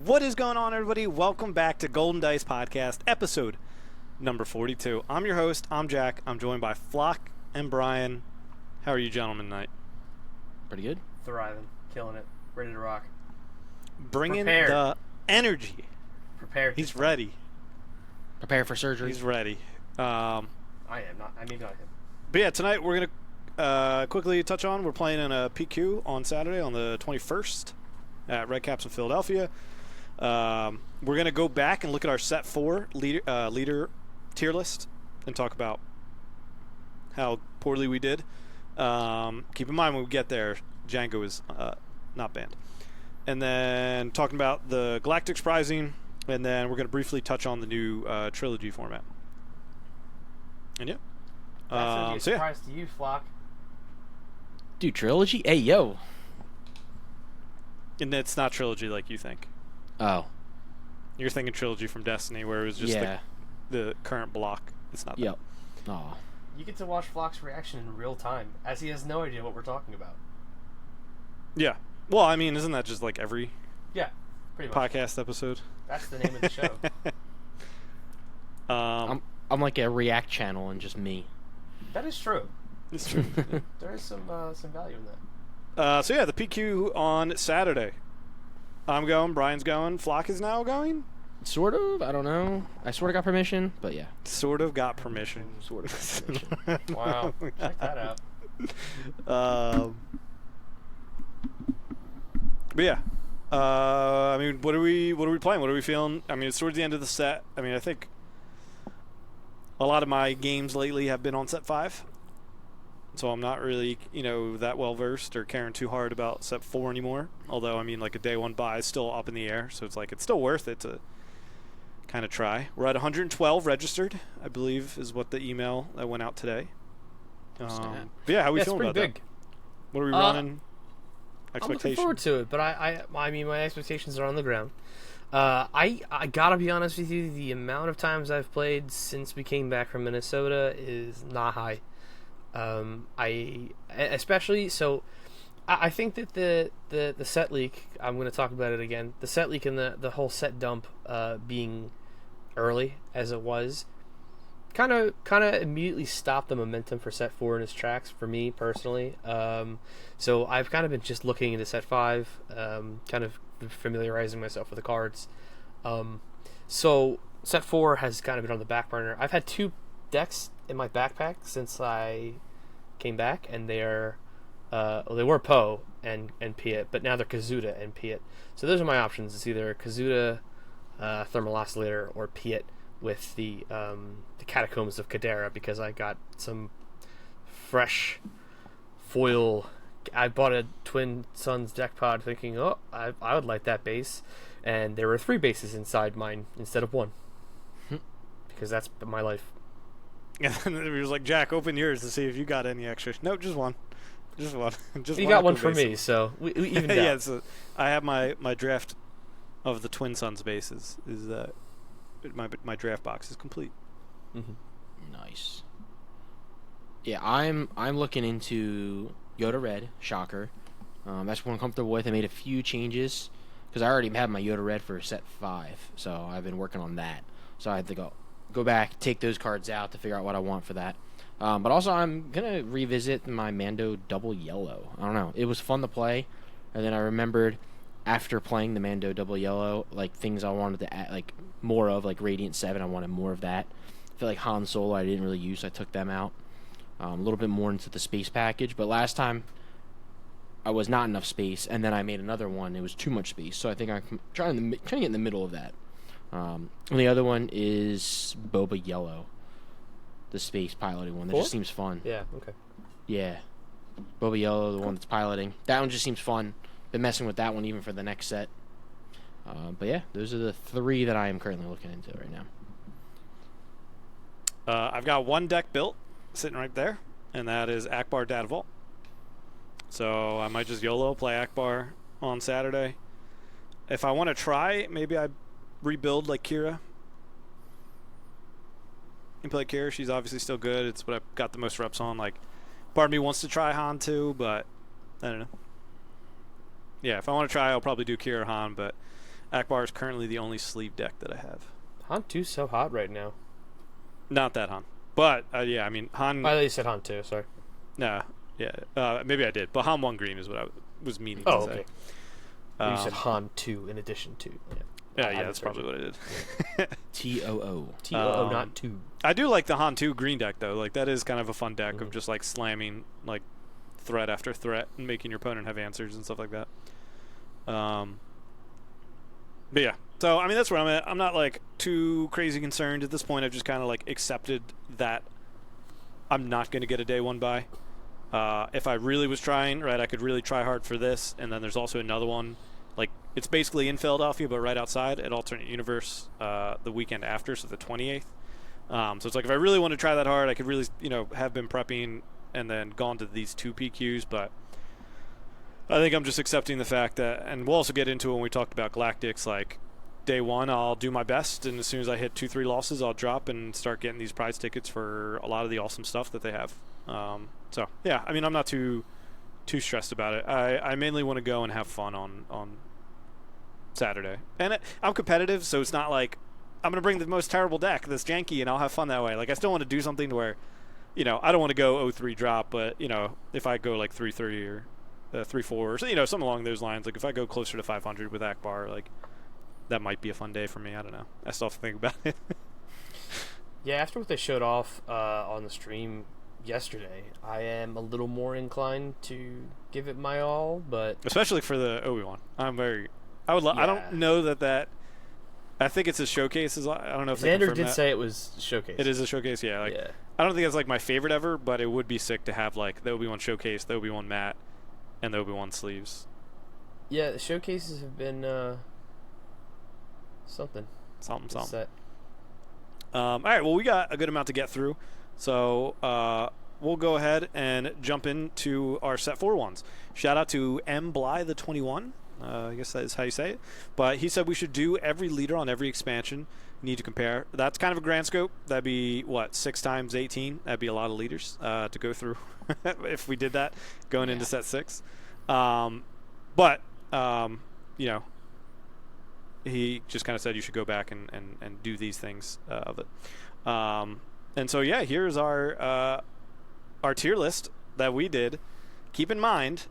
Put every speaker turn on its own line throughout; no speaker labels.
What is going on, everybody? Welcome back to Golden Dice Podcast, episode number 42. I'm your host. I'm Jack. I'm joined by Flock and Brian. How are you gentlemen tonight?
Pretty good.
Thriving. Killing it. Ready to rock.
Bringing
Prepared.
the energy.
Prepared.
He's ready.
Prepare for surgery.
He's ready.
I am not. I mean, not him.
But yeah, tonight we're going to quickly touch on, we're playing in a PQ on Saturday on the 21st at Red Caps in Philadelphia. We're going to go back and look at our set 4 leader tier list and talk about how poorly we did. Keep in mind when we get there, Django is not banned. And then talking about the Galactics Prizing, and then we're going to briefly touch on the new Trilogy Format. And yeah.
That's gonna be a
So yeah.
surprise to you, Flock.
Dude, Trilogy? Hey, yo.
And it's not Trilogy like you think.
Oh.
You're thinking Trilogy from Destiny, where it was just
Yeah.
the current block. It's not that.
Yep. Aw.
You get to watch Flock's reaction in real time, as he has no idea what we're talking about.
Yeah. Well, I mean, isn't that just like every
Yeah, pretty much.
podcast episode?
That's the name of the show.
I'm like a React channel and just me.
That is true.
It's true.
There is some value in that.
So yeah, the PQ on Saturday. I'm going. Brian's going. Flock is now going.
Sort of. I don't know. I sort of got permission, but yeah.
Sort of got permission.
Sort of got permission.
Wow. Check that out.
But yeah. I mean, what are we playing? What are we feeling? I mean, it's towards the end of the set. I mean, I think a lot of my games lately have been on set 5. So I'm not really, that well versed or caring too hard about set 4 anymore. Although, I mean, like a day 1 buy is still up in the air. So it's like, it's still worth it to kind of try. We're at 112 registered, I believe, is what the email that went out today. But yeah, how are we feeling about
pretty big.
that? What are we running?
I'm looking
Expectations?
forward to it, but I mean, my expectations are on the ground. I gotta be honest with you, the amount of times I've played since we came back from Minnesota is not high. I think that the set leak, I'm going to talk about it again, the set leak and the whole set dump being early as it was kind of immediately stopped the momentum for set 4 in its tracks for me personally. So I've kind of been just looking into set 5, kind of familiarizing myself with the cards. So set 4 has kind of been on the back burner. I've had 2 decks in my backpack since I came back, and they were Poe and Piet, but now they're Kazuda and Piet. So those are my options. It's either Kazuda, Thermal Oscillator, or Piet with the Catacombs of Kadera, because I got some fresh foil. I bought a Twin Suns deck pod thinking, oh, I would like that base, and there were 3 bases inside mine instead of 1, because that's my life.
And then it was like, Jack, open yours to see if you got any extra. No, just one. Just one. Just
You
one
got one
Echo
for
base.
me, so we evened
Yeah,
out.
so I have my draft of the Twin Suns bases. My draft box is complete.
Mm-hmm.
Nice. Yeah, I'm looking into Yoda Red, shocker. That's what I'm comfortable with. I made a few changes because I already had my Yoda Red for set 5, so I've been working on that. So I had to go back, take those cards out to figure out what I want for that. But also, I'm going to revisit my Mando Double Yellow. I don't know. It was fun to play. And then I remembered after playing the Mando Double Yellow, like things I wanted to add, like more of, like Radiant 7. I wanted more of that. I feel like Han Solo I didn't really use. So I took them out. A little bit more into the space package. But last time, I was not enough space. And then I made another one. It was too much space. So I think I'm trying to get in the middle of that. And the other one is Boba Yellow, the space piloting one. That just seems fun.
Yeah, okay.
Yeah, Boba Yellow, the one that's piloting. That one just seems fun. Been messing with that one even for the next set. But yeah, those are the 3 that I am currently looking into right now.
I've got 1 deck built, sitting right there, and that is Akbar Data Vault. So I might just YOLO, play Akbar on Saturday. If I want to try, maybe I rebuild like Kira. And play Kira. She's obviously still good. It's what I've got the most reps on. Like, part of me wants to try Han too, but I don't know. Yeah, if I want to try, I'll probably do Kira Han, but Akbar is currently the only sleeve deck that I have.
Han 2's so hot right now.
Not that Han. But, yeah, I mean, Han...
I thought you said Han 2, sorry.
Nah, yeah. Maybe I did. But Han 1 green is what I was meaning to say.
Okay. You said Han 2 in addition to.
Yeah, that's probably what I did.
TOO.
TOO, not 2.
I do like the Han 2 green deck, though. Like, that is kind of a fun deck of just, like, slamming, like, threat after threat and making your opponent have answers and stuff like that. But, yeah. So, I mean, that's where I'm at. I'm not, like, too crazy concerned at this point. I've just kind of, like, accepted that I'm not going to get a day 1 buy. If I really was trying, right, I could really try hard for this. And then there's also another one. Like, it's basically in Philadelphia, but right outside at Alternate Universe the weekend after, so the 28th. So it's like, if I really want to try that hard, I could really, have been prepping and then gone to these 2 PQs. But I think I'm just accepting the fact that, and we'll also get into it when we talked about Galactics, like, day 1, I'll do my best, and as soon as I hit 2-3 losses, I'll drop and start getting these prize tickets for a lot of the awesome stuff that they have. So, yeah, I mean, I'm not too stressed about it. I mainly want to go and have fun on Saturday. And I'm competitive, so it's not like I'm going to bring the most terrible deck that's janky and I'll have fun that way. Like, I still want to do something to where, I don't want to go 0-3 drop, but, if I go like 3-3 or 3-4 or, something along those lines, like if I go closer to 500 with Akbar, like, that might be a fun day for me. I don't know. I still have to think about it.
Yeah, after what they showed off on the stream yesterday, I am a little more inclined to give it my all, but
especially for the Obi-Wan. I don't know that I think it's a showcase. I don't know if
Xander did say it was showcase.
It is a showcase, yeah. Like,
yeah.
I don't think it's like my favorite ever, but it would be sick to have like the Obi-Wan showcase, the Obi-Wan mat, and the Obi-Wan sleeves.
Yeah, the showcases have been something.
Set. All right, well, we got a good amount to get through, so we'll go ahead and jump into our set 4 ones. Shout out to M. Bly the 21. I guess that is how you say it. But he said we should do every leader on every expansion. Need to compare. That's kind of a grand scope. That'd be, 6 times 18? That'd be a lot of leaders to go through if we did that going into set 6. But, he just kind of said you should go back and do these things of it. And so, yeah, here's our tier list that we did. Keep in mind,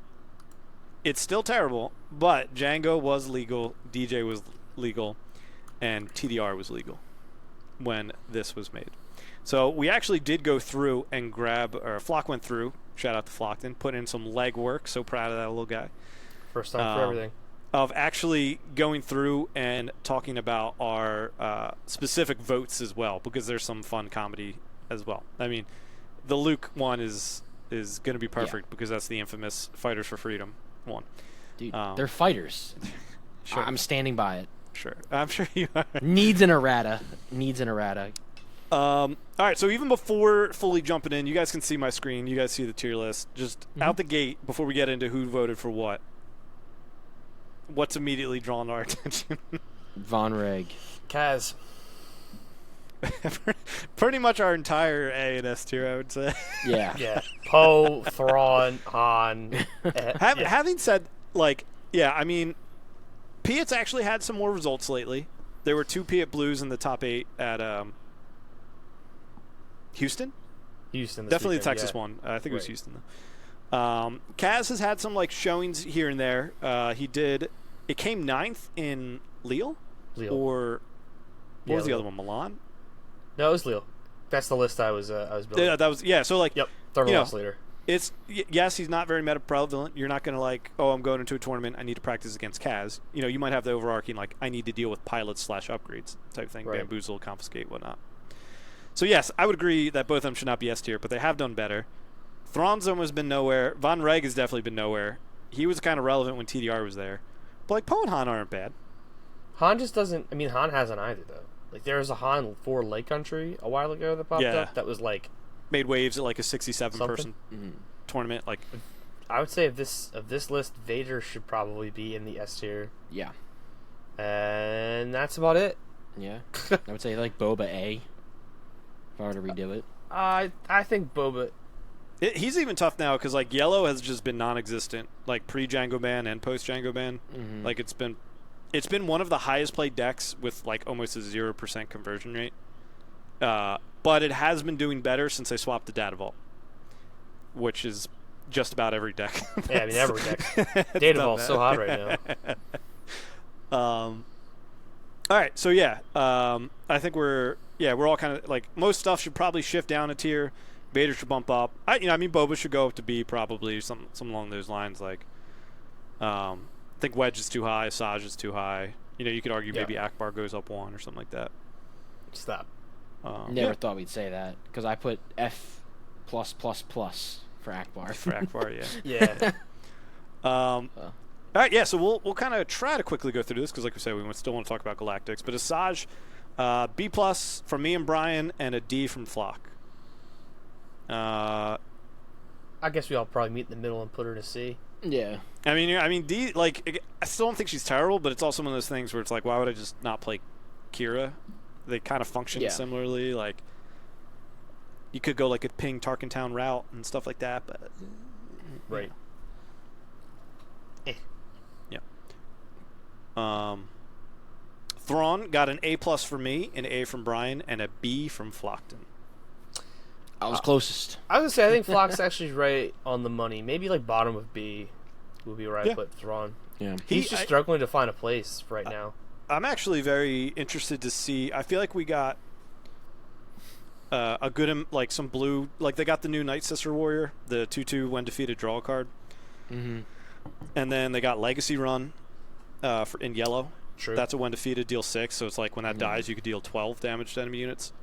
it's still terrible, but Django was legal, DJ was legal, and TDR was legal when this was made. So we actually did go through and Flock went through, shout out to Flockton, put in some leg work, so proud of that little guy.
First time for everything.
Of actually going through and talking about our specific votes as well, because there's some fun comedy as well. I mean, the Luke one is going to be perfect because that's the infamous Fighters for Freedom one.
Dude, they're fighters.
Sure.
I'm standing by it.
Sure. I'm sure you are.
Needs an errata.
All right, so even before fully jumping in, you guys can see my screen. You guys see the tier list. Just out the gate, before we get into who voted for what's immediately drawn our attention?
Von Reg.
Kaz.
Pretty much our entire A and S tier, I would say.
Yeah.
Yeah. Poe, Thrawn, Han.
Having said, I mean, Piet's actually had some more results lately. There were 2 Piet Blues in the top 8 at Houston.
Definitely
the Texas one. I think it was Houston, though. Kaz has had some showings here and there. It came 9th in Lille.
Or
what was the other one? Milan?
No, it was Lille. That's the list I was building.
Yeah, that was So
thermal loss leader.
It's yes, he's not very meta prevalent. You're not going to I'm going into a tournament, I need to practice against Kaz. You might have the overarching I need to deal with pilots / upgrades type thing,
right.
Bamboozle, confiscate, whatnot. So yes, I would agree that both of them should not be S tier, but they have done better. Thrawn's almost been nowhere. Von Reg has definitely been nowhere. He was kind of relevant when TDR was there. But Poe and Han aren't bad.
Han just doesn't. I mean, Han hasn't either though. There was a Han for Lake Country a while ago that popped up. That was
made waves at a 67-person tournament.
I would say of this list, Vader should probably be in the S tier.
Yeah.
And that's about it.
Yeah. I would say Boba A. If I were to redo it.
I think Boba.
He's even tough now because Yellow has just been non-existent, pre Django ban and post Django ban.
Mm-hmm.
It's been it's been one of the highest played decks with like almost a 0% conversion rate. But it has been doing better since they swapped the Data Vault, which is just about every deck.
Yeah, I mean every deck. Data Vault's so hot right now.
All right, so yeah, I think we're all kind of like most stuff should probably shift down a tier. Vader should bump up. Boba should go up to B probably, some along those lines. Like, I think Wedge is too high, Asajj is too high. You could argue maybe Akbar goes up 1 or something like that.
Stop.
Never thought we'd say that because I put F+++ for Akbar.
For Akbar, yeah.
Yeah.
All right, yeah. So we'll kind of try to quickly go through this because, like we said, we still want to talk about Galactics. But Asajj, B+ from me and Brian, and a D from Flock.
I guess we all probably meet in the middle and put her to C.
Yeah.
I mean, D. Like, I still don't think she's terrible, but it's also one of those things where it's like, why would I just not play Kira? They kind of function similarly. Like, you could go like a ping Tarkentown route and stuff like that, but
right.
Yeah. Thrawn got an A+ for me, an A from Brian, and a B from Flockton.
I was closest.
I was gonna say I think Flock's actually right on the money. Maybe like bottom of B would be right, but Thrawn.
Yeah.
He's just struggling to find a place right now.
I'm actually very interested to see. I feel like we got a good, like some blue, like they got the new Night Sister Warrior, the 2/2 when defeated draw card.
Mm-hmm.
And then they got Legacy Run in yellow.
True.
That's a when defeated, deal 6. So it's like when that dies, you could deal 12 damage to enemy units.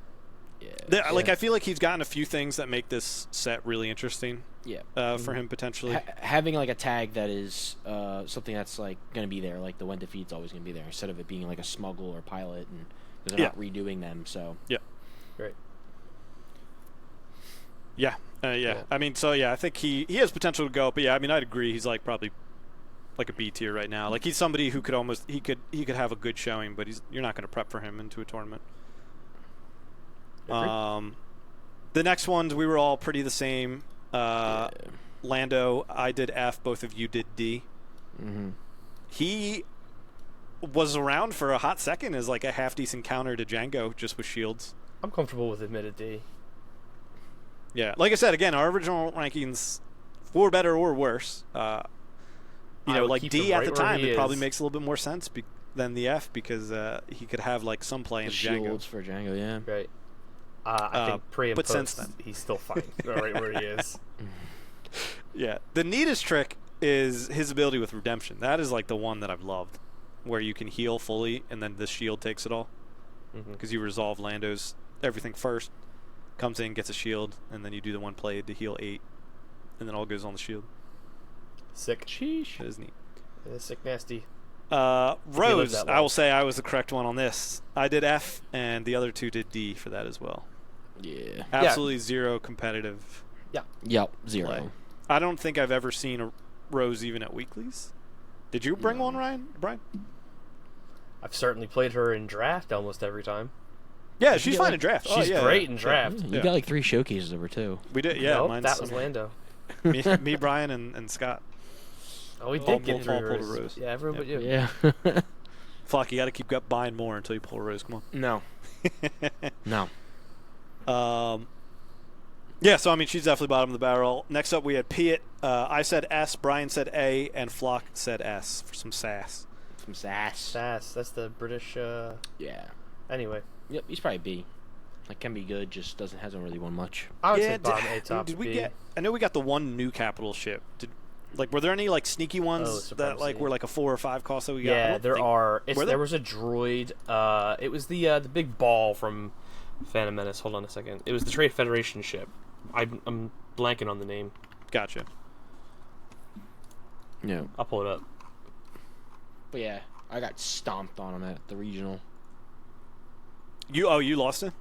Yeah.
Like I feel like he's gotten a few things that make this set really interesting.
Yeah.
For him potentially.
Having like a tag that is something that's like going to be there, like the when defeat's always going to be there, instead of it being like a smuggle or pilot, and they're not redoing them. So
yeah.
Right.
Yeah. I mean, so yeah, I think he has potential to go, but yeah, I mean, I'd agree. He's like probably like a B tier right now. Like he's somebody who could almost he could have a good showing, but you're not going to prep for him into a tournament. The next ones we were all pretty the same. Lando, I did F. Both of you did D.
Mm-hmm.
He was around for a hot second as like a half decent counter to Django, just with shields.
I'm comfortable with admitted D.
Yeah, like I said, again, our original rankings, for better or worse. Like D at the time, it probably makes a little bit more sense than the F because he could have like some play in Django.
Shields for Django, yeah.
Right. I think pre and
but
post,
since then,
he's still fine right where he is.
Yeah, the neatest trick is his ability with Redemption. That is like the one that I've loved, where you can heal fully and then the shield takes it all. Because you resolve Lando's everything first, comes in, gets a shield, and then you do the one play to heal 8, and then all goes on the shield.
Sick.
Sheesh.
That is neat.
Yeah, sick nasty.
Rose, I will say I was the correct one on this. I did F, and the other two did D for that as well.
Yeah.
Absolutely zero competitive.
Yep. Zero.
Play. I don't think I've ever seen a Rose even at weeklies. Did you bring one, Brian?
I've certainly played her in draft almost every time.
Yeah, she's fine in draft.
She's great in draft.
You got like 3 showcases of her too.
We did, yeah.
Nope, that was Lando.
me, Brian, and Scott.
Oh, we did get
all
through
pulled a Rose.
Yeah, everyone but you.
Yeah.
Flock, you got to keep buying more until you pull a Rose. Come on.
No. No.
Yeah, so I mean, she's definitely bottom of the barrel. Next up, we had Piet. I said S, Brian said A, and Flock said S for some sass.
Some sass.
Sass. That's the British.
Yeah.
Anyway.
Yep, he's probably B. Like, can be good, just hasn't really won much.
I would say bottom A, top
did
B.
we get? I know we got the one new capital ship. Were there any like sneaky ones that like were like a 4 or 5 cost that we got?
Yeah, there are. There was a droid. It was the big ball from Phantom Menace. Hold on a second. It was the Trade Federation ship. I'm blanking on the name.
Gotcha.
Yeah.
I'll pull it up.
But yeah, I got stomped on him at the regional.
You lost it?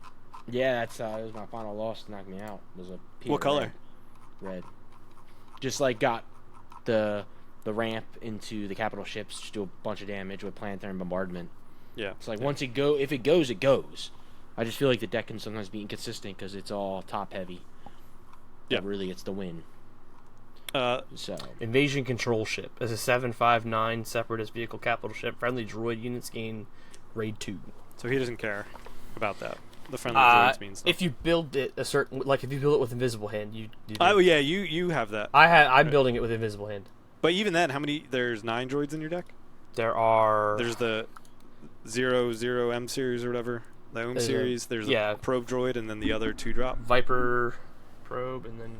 Yeah, it was my final loss to knock me out. It was a Peter
what color?
Red. Just like got the ramp into the capital ships, just do a bunch of damage with planetary bombardment.
Yeah.
It's like once if it goes, it goes. I just feel like the deck can sometimes be inconsistent because it's all top heavy.
Yeah.
But really, it's the win. So
Invasion control ship. As a 759 separatist vehicle capital ship, friendly droid units gain raid 2.
So he doesn't care about that. The friendly droids means stuff.
If you build it a certain, like if you build it with invisible hand, you do.
Oh yeah, you have that.
I'm building it with invisible hand.
But even then, how many? There's 9 droids in your deck.
There's
the 00 M series or whatever, the Ohm series. There's a probe droid, and then the other 2-drop
Viper probe, and then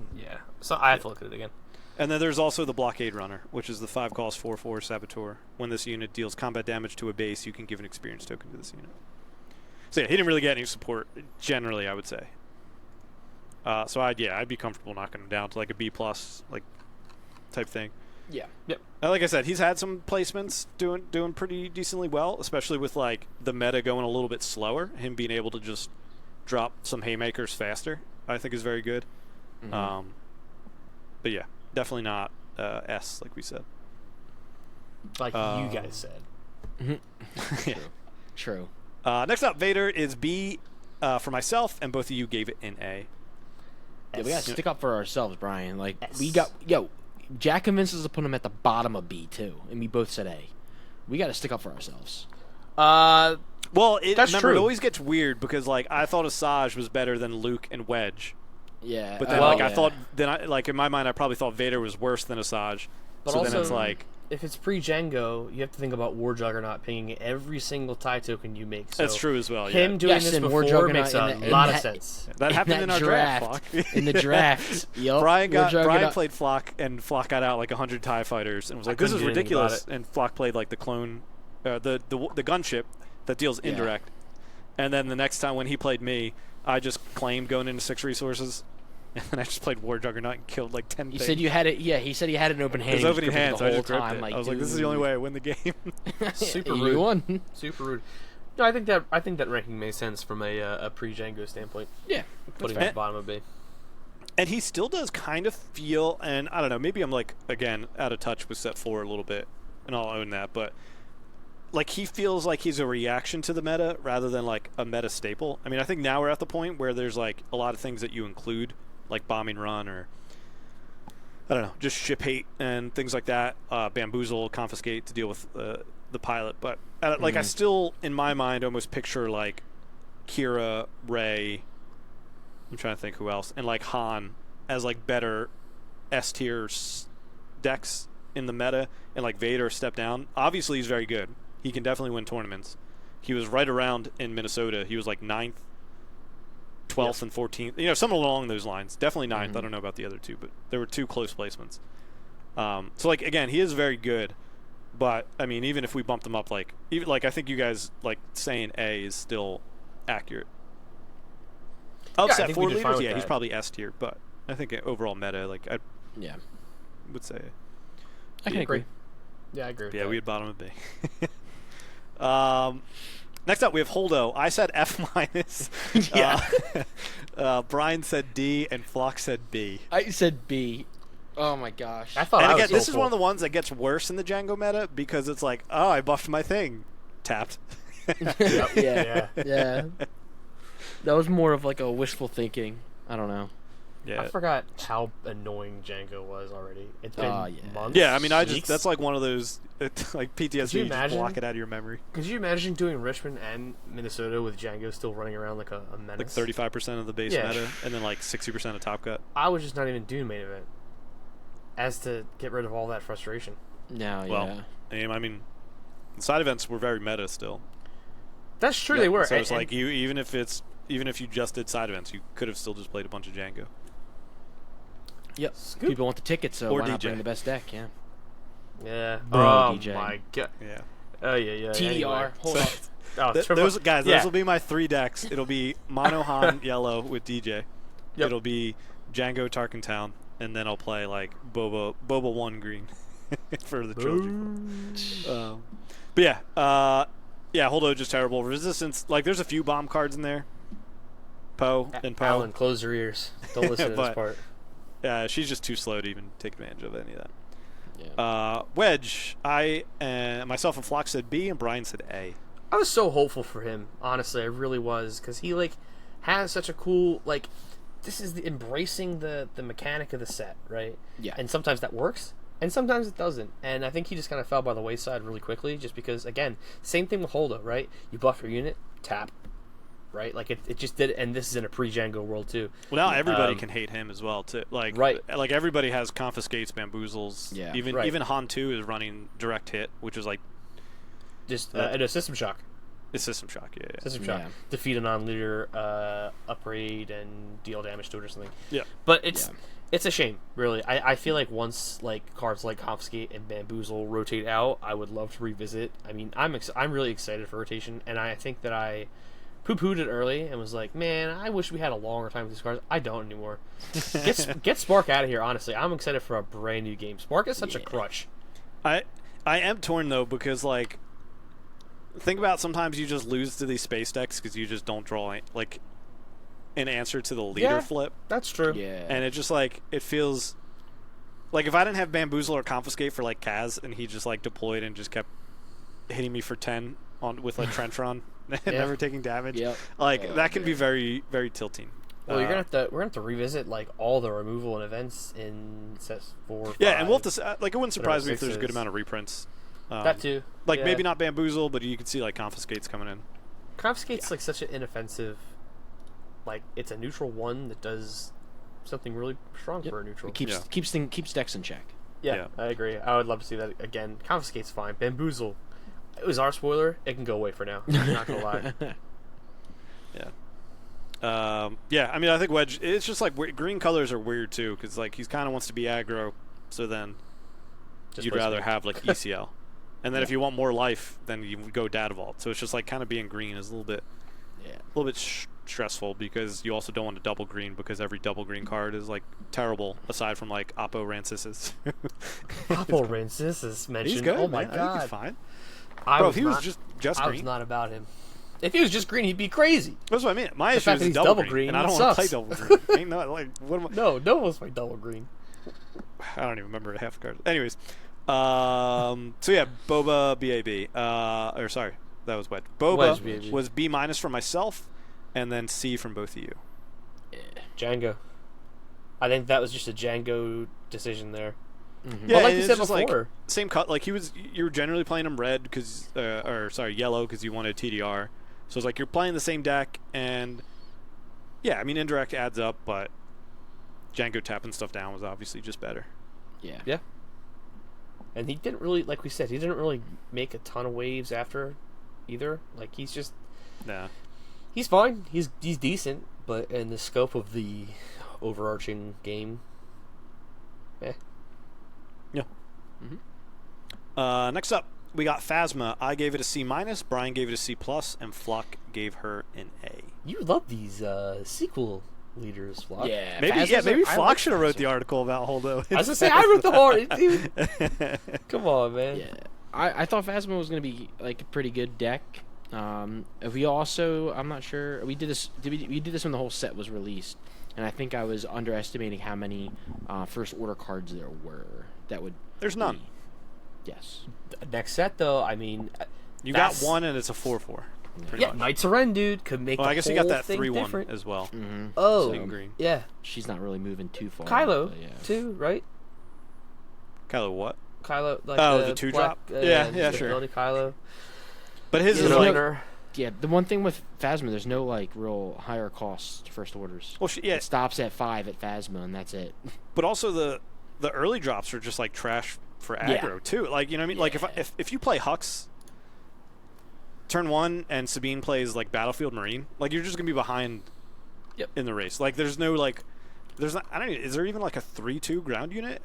So I have to look at it again.
And then there's also the blockade runner, which is the 5-cost 4/4 saboteur. When this unit deals combat damage to a base, you can give an experience token to this unit. So yeah, he didn't really get any support generally, I would say. So I'd be comfortable knocking him down to like a B+ like type thing.
yeah,
Yep.
Like I said, he's had some placements doing pretty decently well, especially with like the meta going a little bit slower. Him being able to just drop some haymakers faster, I think is very good.
Mm-hmm.
But yeah, definitely not S like we said.
Like you guys said.
Yeah.
True.
Next up, Vader is B for myself, and both of you gave it an A.
Yeah, we gotta stick up for ourselves, Brian. Like
S.
we got Jack convinced us to put him at the bottom of B too, and we both said A. We gotta stick up for ourselves.
Well,
That's
remember,
true.
it always gets weird because like I thought Asajj was better than Luke and Wedge.
Yeah,
But then, I thought, in my mind, I probably thought Vader was worse than Asajj.
But
so
also,
then it's like,
if it's pre-Jango, you have to think about War Juggernaut pinging every single tie token you make. So
that's true as well.
Him
Yeah.
doing
Yes,
this
and War
before
Juggernaut
makes a
in
lot of
that-
sense.
That happened in our draft. Flock.
In the draft, yep.
Brian played Flock, and Flock got out like 100 TIE fighters, and was like, "This is
couldn't do anything about
ridiculous." And Flock played like the clone, the gunship that deals indirect. And then the next time when he played me, I just claimed going into 6 resources. And then I just played War Juggernaut and killed like 10
You
things.
said you had it. Yeah, he said he had an open hand.
It was opening hands.
The
I
whole
just gripped
time.
it.
Like,
I was like, "This is the only way I win the game."
Super
You
rude.
won.
Super rude. No, I think that ranking makes sense from a pre-Jango standpoint.
Yeah,
Putting him at the bottom of B.
And he still does kind of feel, and I don't know, maybe I'm like, again, out of touch with set 4 a little bit, and I'll own that, but like he feels like he's a reaction to the meta rather than like a meta staple. I mean, I think now we're at the point where there's like a lot of things that you include, like bombing run or, I don't know, just ship hate and things like that, bamboozle, confiscate to deal with the pilot. But like I still, in my mind, almost picture like Kira, Rey, I'm trying to think who else, and like Han as like better S tier decks in the meta, and like Vader step down. Obviously, he's very good. He can definitely win tournaments. He was right around in Minnesota. He was like 9th, 12th, and 14th. You know, something along those lines. Definitely 9th. I don't know about the other two, but there were 2 close placements. So like again, he is very good. But I mean, even if we bumped him up, like even like I think you guys like saying A is still accurate.
I
Upset
think
4
we did fine
leaders,
with
yeah, he's
that.
probably S tier, but I think overall meta, like I would say,
I can agree.
Yeah, I agree with
yeah,
that.
we had bottom of B. Next up, we have Holdo. I said F minus. Brian said D, and Flock said B.
I said B. Oh my gosh.
I thought
And
I
again,
was
this is
hopeful.
one of the ones that gets worse in the Django meta because it's like, oh, I buffed my thing, tapped.
Yeah. That was more of like a wishful thinking. I don't know.
Yeah.
I forgot how annoying Django was already. It's been
Yeah.
months.
Yeah, I mean,
weeks.
that's like one of those like PTSD.
Could you
Just
imagine?
block it out of your memory.
Could you imagine doing Richmond and Minnesota with Django still running around like a menace?
Like 35% of the base
Yeah.
meta, and then like 60% of top cut.
I was just not even doing main event, as to get rid of all that frustration.
No,
Well, I mean, the side events were very meta still.
That's true, they were.
So it's
and-
like even if you just did side events, you could have still just played a bunch of Django.
Yep.
Scoop.
People want the tickets, so
Or
why not
DJ.
bring the best deck? Yeah.
Yeah.
Bro,
Oh
DJ.
my god.
Yeah.
Oh yeah.
TDR.
Anyway.
Hold on.
Oh,
Those guys,
yeah.
those will be my 3 decks. It'll be Mono Han yellow with DJ.
Yep.
It'll be Django Tarkin Town, and then I'll play like Boba 1 green for the trilogy. But yeah, Holdo just terrible. Resistance, like there's a few bomb cards in there. Poe and Poe.
Alan, close your ears. Don't listen to this
But-
part.
She's just too slow to even take advantage of any of that.
Yeah.
Wedge, myself and Flock said B, and Brian said A.
I was so hopeful for him. Honestly, I really was, because he like has such a cool like. embracing the mechanic of the set, right?
Yeah.
And sometimes that works, and sometimes it doesn't. And I think he just kind of fell by the wayside really quickly, just because, again, same thing with Holdo, right? You buff your unit, tap, right? Like it just did, and this is in a pre-Django world too.
Well, now everybody can hate him as well too. Like like everybody has confiscates, bamboozles.
Yeah.
Even Han 2 is running direct hit, which is like
just a system shock.
It's system shock, yeah.
System shock. Defeat a non-leader, upgrade, and deal damage to it or something.
Yeah.
But it's a shame, really. I feel like once like cards like Confiscate and Bamboozle rotate out, I would love to revisit. I mean, I'm really excited for rotation, and I think that I poo-pooed it early and was like, man, I wish we had a longer time with these cards. I don't anymore. Get Spark out of here, honestly. I'm excited for a brand new game. Spark is such a crush.
I am torn, though, because, like, think about sometimes you just lose to these space decks because you just don't draw, like, an answer to the leader flip.
That's true.
Yeah.
And it just, like, it feels... Like, if I didn't have Bamboozle or Confiscate for, like, Kaz, and he just, like, deployed and just kept hitting me for 10 with, like, Trench Run and never taking damage, like, that can be very, very tilting.
Well, we're gonna have to revisit like all the removal and events in sets 4. 5,
yeah, and we'll have to like. It wouldn't surprise me if there's a good amount of reprints.
That too.
Like maybe not Bamboozle, but you could see like Confiscates coming in.
Confiscate's like such an inoffensive. Like it's a neutral one that does something really strong for a neutral.
It keeps decks in check.
Yeah, I agree. I would love to see that again. Confiscate's fine. Bamboozle. It was our spoiler. It can go away for now. I'm not gonna lie.
Yeah, I mean, I think Wedge. It's just like green colors are weird too, because like he kind of wants to be aggro, so then you'd rather have like ECL, and then if you want more life, then you would go Data Vault. So it's just like kind of being green is a little bit, stressful because you also don't want to double green because every double green card is like terrible aside from like Oppo Rancisis.
Oppo Rancisis is mentioned.
He's good.
Oh my
I think
god,
he's fine.
Bro,
if he was just green,
I was not about him. If he was just green, he'd be crazy.
That's what I mean. My issue is double green, and I don't want to play double green. Ain't no, like, what am I?
No one wants to play double green.
I don't even remember half the cards. Anyways, so yeah, Boba BAB. Or sorry, that was Wedge. Boba was B- for myself, and then C from both of you.
Django. I think that was just a Django decision there.
Mm-hmm. Yeah,
but like you said
before, like, same cut. Like you were generally playing him red because, yellow because you wanted TDR. So it's like you're playing the same deck, and yeah, I mean indirect adds up, but Django tapping stuff down was obviously just better.
Yeah. And he didn't really, like we said, he didn't really make a ton of waves after either. Like he's just, he's fine. He's decent, but in the scope of the overarching game,
Yeah. Mm-hmm. Next up, we got Phasma. I gave it a C-. Brian gave it a C+, and Flock gave her an A.
You love these sequel leaders, Flock.
Yeah, maybe Flock should have wrote the article about Holdo.
I was gonna say I wrote the whole. Come on, man.
Yeah, I thought Phasma was gonna be like a pretty good deck. We also, I'm not sure. We did this. We did this when the whole set was released, and I think I was underestimating how many first order cards there were. There's
none.
Yes.
Next set though, I mean,
you got one, and it's a 4/4.
Yeah, Knights of Ren, dude, could make.
Well, I guess you got that
3/1
as well.
Mm-hmm.
Oh,
green.
Yeah.
She's not really moving too far.
Kylo, too, right?
Kylo what?
Kylo, like
the 2-drop. Yeah, sure.
Kylo.
But his is like.
Yeah, the one thing with Phasma, there's no like real higher cost first orders.
Well, it
stops at 5 at Phasma, and that's it.
But also the early drops are just like trash for aggro too. Like you know what I mean? Like if you play Hux turn 1 and Sabine plays like Battlefield Marine, like you're just gonna be behind in the race. Like there's no like there's not. I don't know. Is there even like a 3/2 ground unit?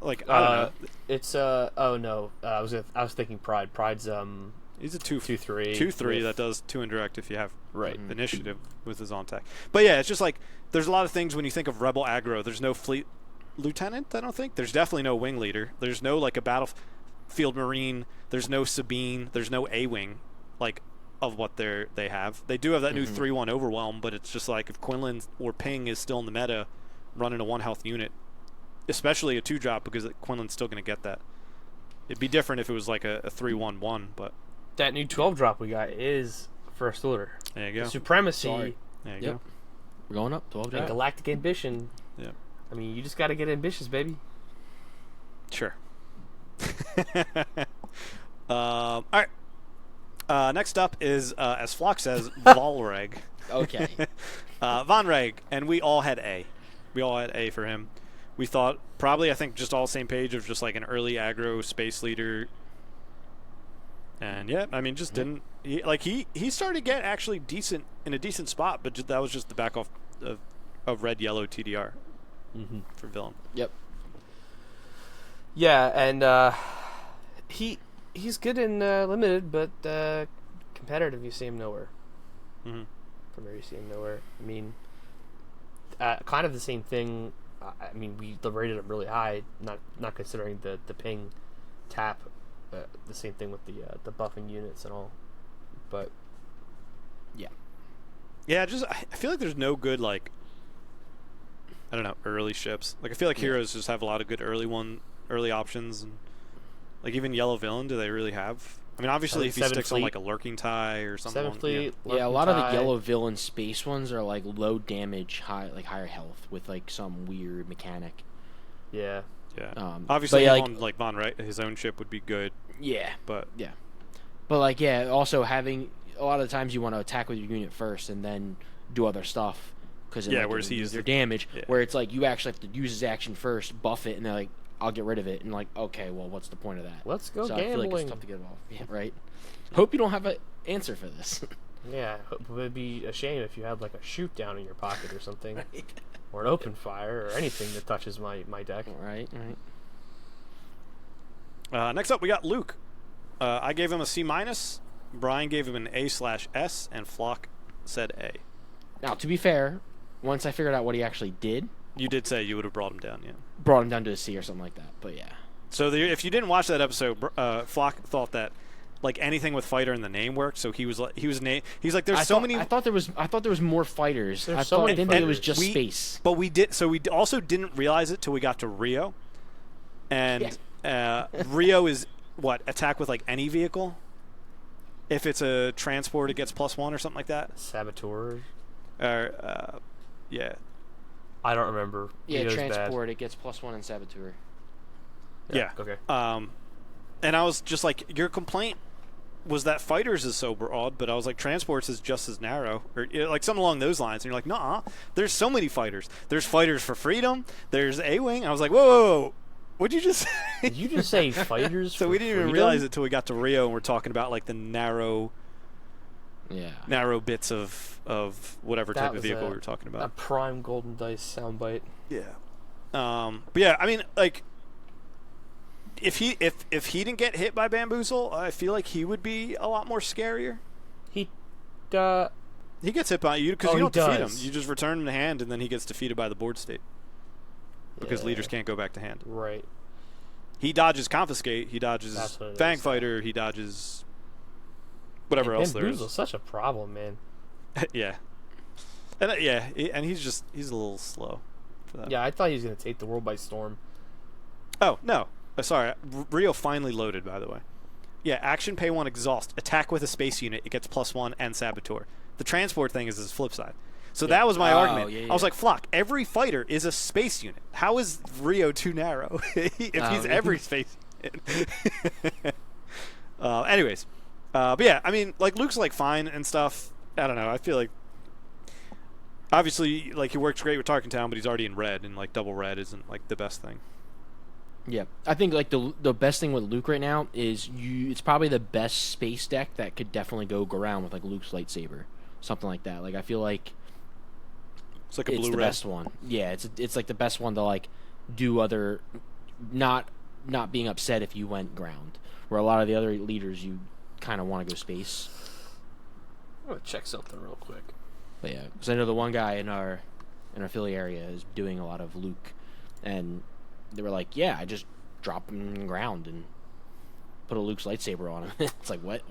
Like I don't know.
It's oh no. I was thinking Pride. Pride's
He's a 2/3.
2/3
that does 2 indirect if you have
Mm-hmm.
initiative with his on tech. But yeah, it's just like there's a lot of things when you think of Rebel aggro. There's no fleet lieutenant. I don't think there's definitely no wing leader. There's no like a battlefield marine. There's no Sabine. There's no A-wing like of what they have. They do have that new 3/1 overwhelm, but it's just like if Quinlan or Ping is still in the meta, running a 1 health unit, especially a 2-drop because Quinlan's still going to get that. It'd be different if it was like a 3/1/1, but.
That new 12 drop we got is first order.
There you go.
The Supremacy.
Sorry. There you go.
We're going up 12
And
drive.
Galactic Ambition.
Yeah.
I mean, you just got to get ambitious, baby.
Sure. All right. Next up is, as Flock says, Volreg.
Okay.
Von Reg, and we all had A. We all had A for him. We thought probably, I think, just all same page of just like an early aggro space leader. And yeah, I mean, just didn't he started to get actually decent in a decent spot, but that was just the back off of red yellow TDR for villain.
Yep.
Yeah, and he's good in limited, but competitive you see him nowhere. Premier you see him nowhere. I mean, kind of the same thing. I mean, we rated him really high, not considering the ping tap. The same thing with the buffing units and all. But
yeah, just I feel like there's no good like I don't know early ships. Like I feel like heroes just have a lot of good early options, and like even yellow villain, do they really have? I mean, obviously if he sticks on like a lurking tie or something.
7th Fleet.
Yeah, a lot of the yellow villain space ones are like low damage, higher health with like some weird mechanic.
Yeah.
Yeah. Obviously,
yeah,
on like Von Wright, his own ship would be good.
Yeah.
But
like also having a lot of the times you want to attack with your unit first and then do other stuff because
whereas he
their damage. Yeah. Where it's like you actually have to use his action first, buff it, and they're like, I'll get rid of it, and like, okay, well, what's the point of that?
Let's go
so
gambling.
I feel like it's tough to get involved. Yeah, right. Hope you don't have an answer for this.
Yeah, it would be a shame if you had like a shoot down in your pocket or something,
Right.
Or an open fire or anything that touches my deck.
Right.
Next up, we got Luke. I gave him a C-. Brian gave him an A/S, and Flock said A.
Now, to be fair, once I figured out what he actually did,
You did say you would have brought him down, yeah.
brought him down to a C or something like that. But yeah.
So if you didn't watch that episode, Flock thought that like anything with fighter in the name worked. So he's like, he's like, there's so many.
I thought there was more fighters.
There's
I
so
thought
many
I didn't think it was
fighters.
just space.
But we did. So we also didn't realize it till we got to Rio, and Rio is what attack with like any vehicle. If it's a transport, it gets +1 or something like that.
Saboteur.
Or yeah.
I don't remember.
Yeah,
Rio's
transport. It gets +1 in saboteur.
Bad.
Yeah.
Okay.
And I was just like, your complaint was that fighters is so broad, but I was like, transports is just as narrow, or like something along those lines. And you're like, nah, there's so many fighters. There's fighters for freedom. There's A-wing. I was like, whoa, what'd you just say?
Did you just say fighters?
So
for
we didn't even
freedom?
realize it till we got to Rio, and we're talking about like the narrow bits of whatever type of vehicle we were talking about.
A prime golden dice soundbite.
Yeah. But yeah, I mean, like, if he didn't get hit by Bamboozle, I feel like he would be a lot more scarier.
He
gets hit by you because you don't
he
defeat him.
does.
You just return him to hand, and then he gets defeated by the board state because
Yeah.
leaders can't go back to hand.
Right.
He dodges confiscate. He dodges
That's what it
fang
is.
fighter. He dodges whatever else there
Bamboozle's
is.
such a problem, man.
Yeah. And and he's a little slow for that.
Yeah, I thought he was gonna take the world by storm.
Oh, no. Sorry. Rio finally loaded, by the way. Yeah, action, pay 1, exhaust. Attack with a space unit. It gets +1 and saboteur. The transport thing is his flip side. So that was my argument.
Yeah,
I was like, Flock, every fighter is a space unit. How is Rio too narrow if he's every space unit? Anyways. But yeah, I mean, like, Luke's, like, fine and stuff. I don't know. I feel like obviously, like, he works great with Tarkentown, but he's already in red, and, like, double red isn't, like, the best thing.
Yeah, I think like the best thing with Luke right now is it's probably the best space deck that could definitely go around with like Luke's lightsaber, something like that. Like I feel like
It's like a
it's
blue
the
red.
best one. Yeah, it's like the best one to like do other, not being upset if you went ground. Where a lot of the other leaders you kind of want to go space.
I'm gonna check something real quick.
But yeah, because I know the one guy in our Philly area is doing a lot of Luke, and they were like, yeah, I just drop him in ground and put a Luke's lightsaber on him. It's like, what?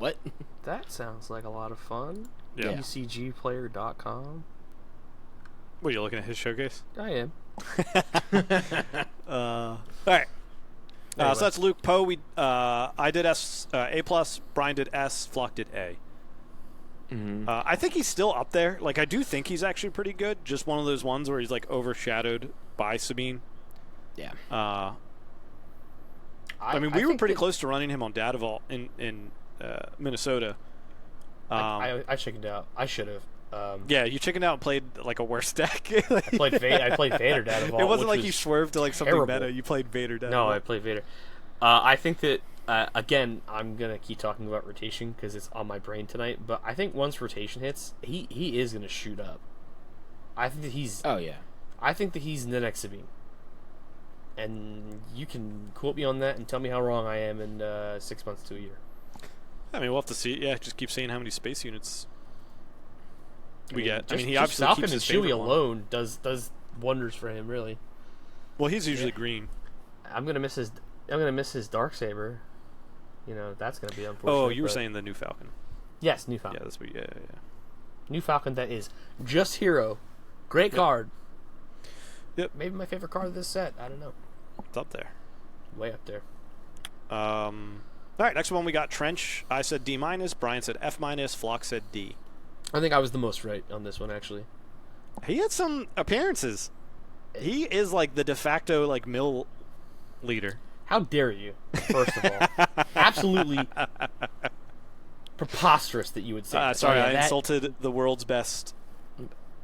That sounds like a lot of fun.
Yeah.
UCGplayer.com.
What, are you looking at his showcase?
I am.
All right.
Anyway.
So that's Luke. Poe, I did A+, Brian did S, Flock did A. I think he's still up there. Like, I do think he's actually pretty good. Just one of those ones where he's, like, overshadowed by Sabine.
Yeah.
I mean, we were pretty close to running him on Dadavault in Minnesota.
I chickened out. I should have.
Yeah, you chickened out and played like a worse deck.
I played Vader Dadavault.
It wasn't like you swerved to like something
terrible.
meta. You played Vader Dadavault.
No, I played Vader. I think that again, I'm gonna keep talking about rotation because it's on my brain tonight. But I think once rotation hits, he is gonna shoot up. I think that he's.
Oh yeah.
I think that he's the next Sabine. And you can quote me on that and tell me how wrong I am in 6 months to a year.
I mean, we'll have to see. Yeah, just keep seeing how many space units we get. I mean, he
just
obviously
Falcon
keeps
and
his
Chewie
favorite one.
alone does wonders for him, really.
Well, he's usually green.
I'm gonna miss his Darksaber. You know, that's gonna be unfortunate.
Oh, you were saying the new Falcon.
Yes, new Falcon.
Yeah, that's what. Yeah.
New Falcon that is just hero. Great card.
Yep.
Maybe my favorite card of this set. I don't know.
It's up there.
Way up there.
All right, next one we got Trench. I said D-. Brian said F-. Flock said D.
I think I was the most right on this one, actually.
He had some appearances. He is like the de facto like mill leader.
How dare you, first of all. Absolutely preposterous that you would say that.
Sorry, I
that-
insulted the world's best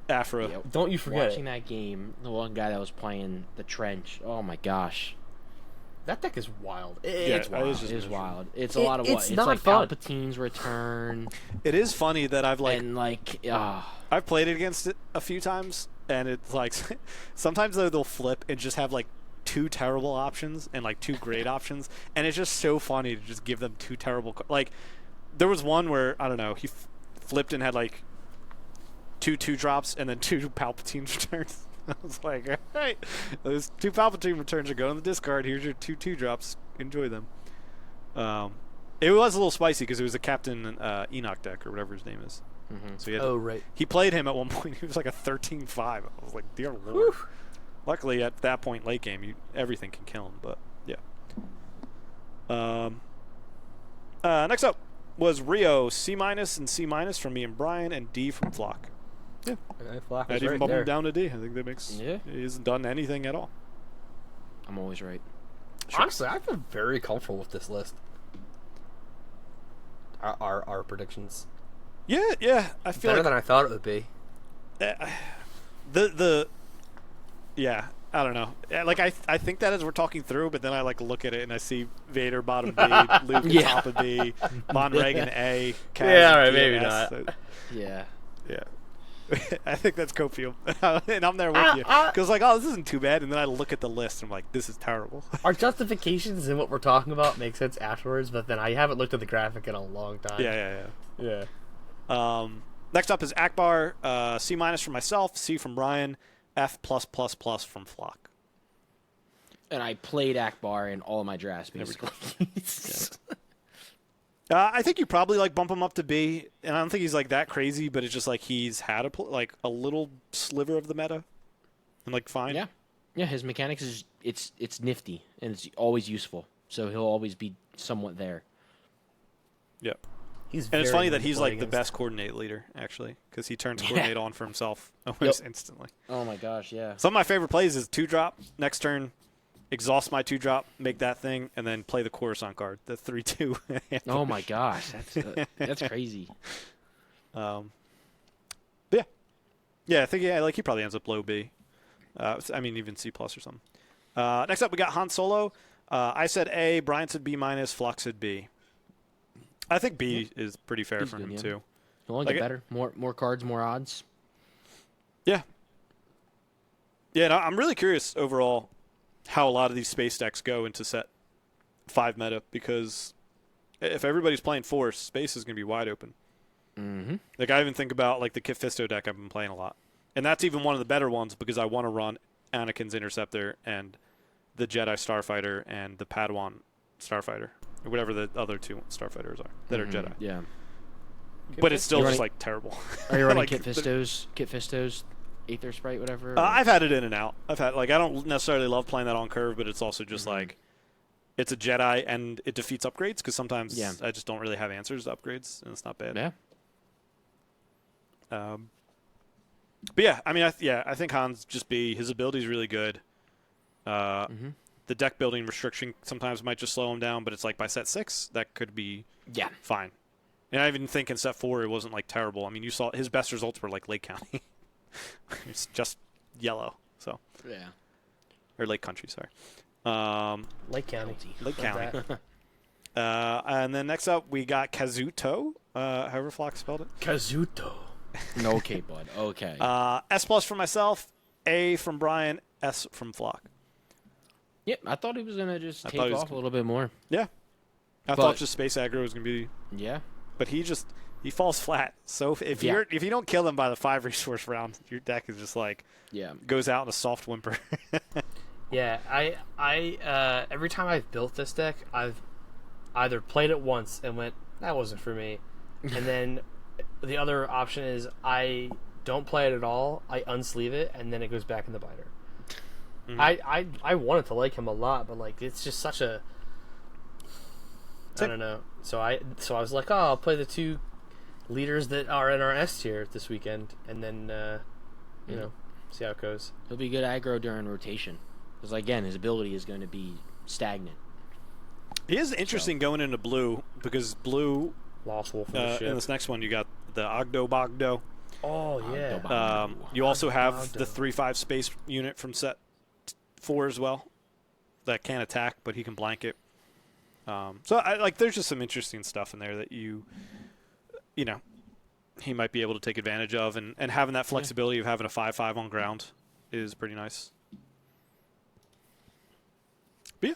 Afro.
Yeah,
Don't you forget
watching that game, the one guy that was playing the Trench. Oh my gosh.
that deck is wild.
It's
it
wild.
is just
It's
miserable.
wild. It's a lot of what?
It's
It's
not
like
fun.
Palpatine's return.
It is funny that I've like
and like,
I've played against it a few times, and it's like sometimes they'll flip and just have like two terrible options and like two great options, and it's just so funny to just give them two terrible. Like there was one where I don't know, he flipped and had like two drops and then two Palpatine returns. I was like, all right, those two Palpatine returns are going in the discard. Here's your two drops. Enjoy them. It was a little spicy because it was a Captain Enoch deck or whatever his name is. So he had
right.
he played him at one point. He was like a 13-5. I was like, dear Lord.
Whew.
Luckily, at that point, late game, everything can kill him. But yeah. Next up was Rio, C- and C- from me and Brian, and D from Flock. Yeah, I'd even bump him down to D. I think that makes he hasn't done anything at all.
I'm always right.
Sure.
Honestly, I feel very comfortable with this list. Our predictions.
Yeah. I feel
Better
like
than I thought it would be.
Yeah, I don't know. Like I think that as we're talking through, but then I like look at it and I see Vader bottom B, Luke at top of B, Von Reagan A, Kaz
Yeah, all right,
and
maybe
PS.
not.
So,
Yeah.
yeah. I think that's copium, and I'm there with you because like, oh, this isn't too bad, and then I look at the list and I'm like, this is terrible.
Our justifications and what we're talking about make sense afterwards, but then I haven't looked at the graphic in a long time.
Yeah. Next up is Akbar, C- from myself, C from Brian, F+++ from Flock.
And I played Akbar in all of my drafts, basically.
I think you probably like bump him up to B, and I don't think he's like that crazy, but it's just like he's had a little sliver of the meta, and like fine.
Yeah. His mechanics is it's nifty and it's always useful, so he'll always be somewhat there.
Yeah.
He's
And it's
very
funny
good
that
to
he's
play
like the
against.
best coordinate leader actually, because he turns coordinate on for himself almost instantly.
Oh my gosh, yeah.
Some of my favorite plays is 2-drop next turn. Exhaust my 2-drop, make that thing, and then play the Coruscant card, the 3/2.
Oh my gosh, that's crazy.
But yeah, I think like he probably ends up low B. I mean even C+ or something. Next up we got Han Solo. I said A, Brian said B-, Flock said B. I think B is pretty fair
He's
for
good,
him
yeah.
too.
He'll only get better. More cards, more odds.
Yeah. Yeah, and I'm really curious overall how a lot of these space decks go into set 5 meta, because if everybody's playing Force, space is going to be wide open.
Mm-hmm.
Like I even think about like the Kit Fisto deck I've been playing a lot. And that's even one of the better ones because I want to run Anakin's Interceptor and the Jedi Starfighter and the Padawan Starfighter, or whatever the other two Starfighters are that are Jedi.
Yeah.
But it's still
You're
just
running-
like terrible.
Are you running
Like,
Kit Fisto's Aether Sprite, whatever? or-
I've had it in and out. I've had I don't necessarily love playing that on curve, but it's also just like it's a Jedi and it defeats upgrades because sometimes I just don't really have answers to upgrades and it's not bad.
Yeah.
But yeah, I mean, I think Han's just his ability is really good. The deck building restriction sometimes might just slow him down, but it's like by set 6, that could be fine. And I even think in set 4 it wasn't like terrible. I mean, you saw his best results were like Lake County. It's just yellow, so or Lake Country, sorry.
Lake County.
Lake County. And then next up we got Kazuto, however Flock spelled it.
Kazuto.
Okay, bud. Okay.
S+ from myself, A from Brian, S from Flock.
Yep, I thought he was gonna just take off a little bit more.
Yeah, I thought just space aggro was gonna be.
Yeah,
but he falls flat. So if you don't kill him by the 5 resource round, your deck is just like goes out in a soft whimper.
Yeah, I every time I've built this deck, I've either played it once and went, that wasn't for me, and then the other option is I don't play it at all, I unsleeve it, and then it goes back in the binder. I wanted to like him a lot, but like it's just such a I don't know. So I was like, I'll play the 2 leaders that are in our S tier this weekend, and then you know, see how it goes.
He'll be good aggro during rotation, because again, his ability is going to be stagnant.
He is interesting going into blue, because blue
Lost Wolf in
this next one you got the Ogdo Bogdo.
Oh yeah.
You also have the 3/5 space unit from set 4 as well that can't attack, but he can blanket. So I like there's just some interesting stuff in there that you know he might be able to take advantage of, and having that flexibility of having a 5/5 on ground is pretty nice. But yeah,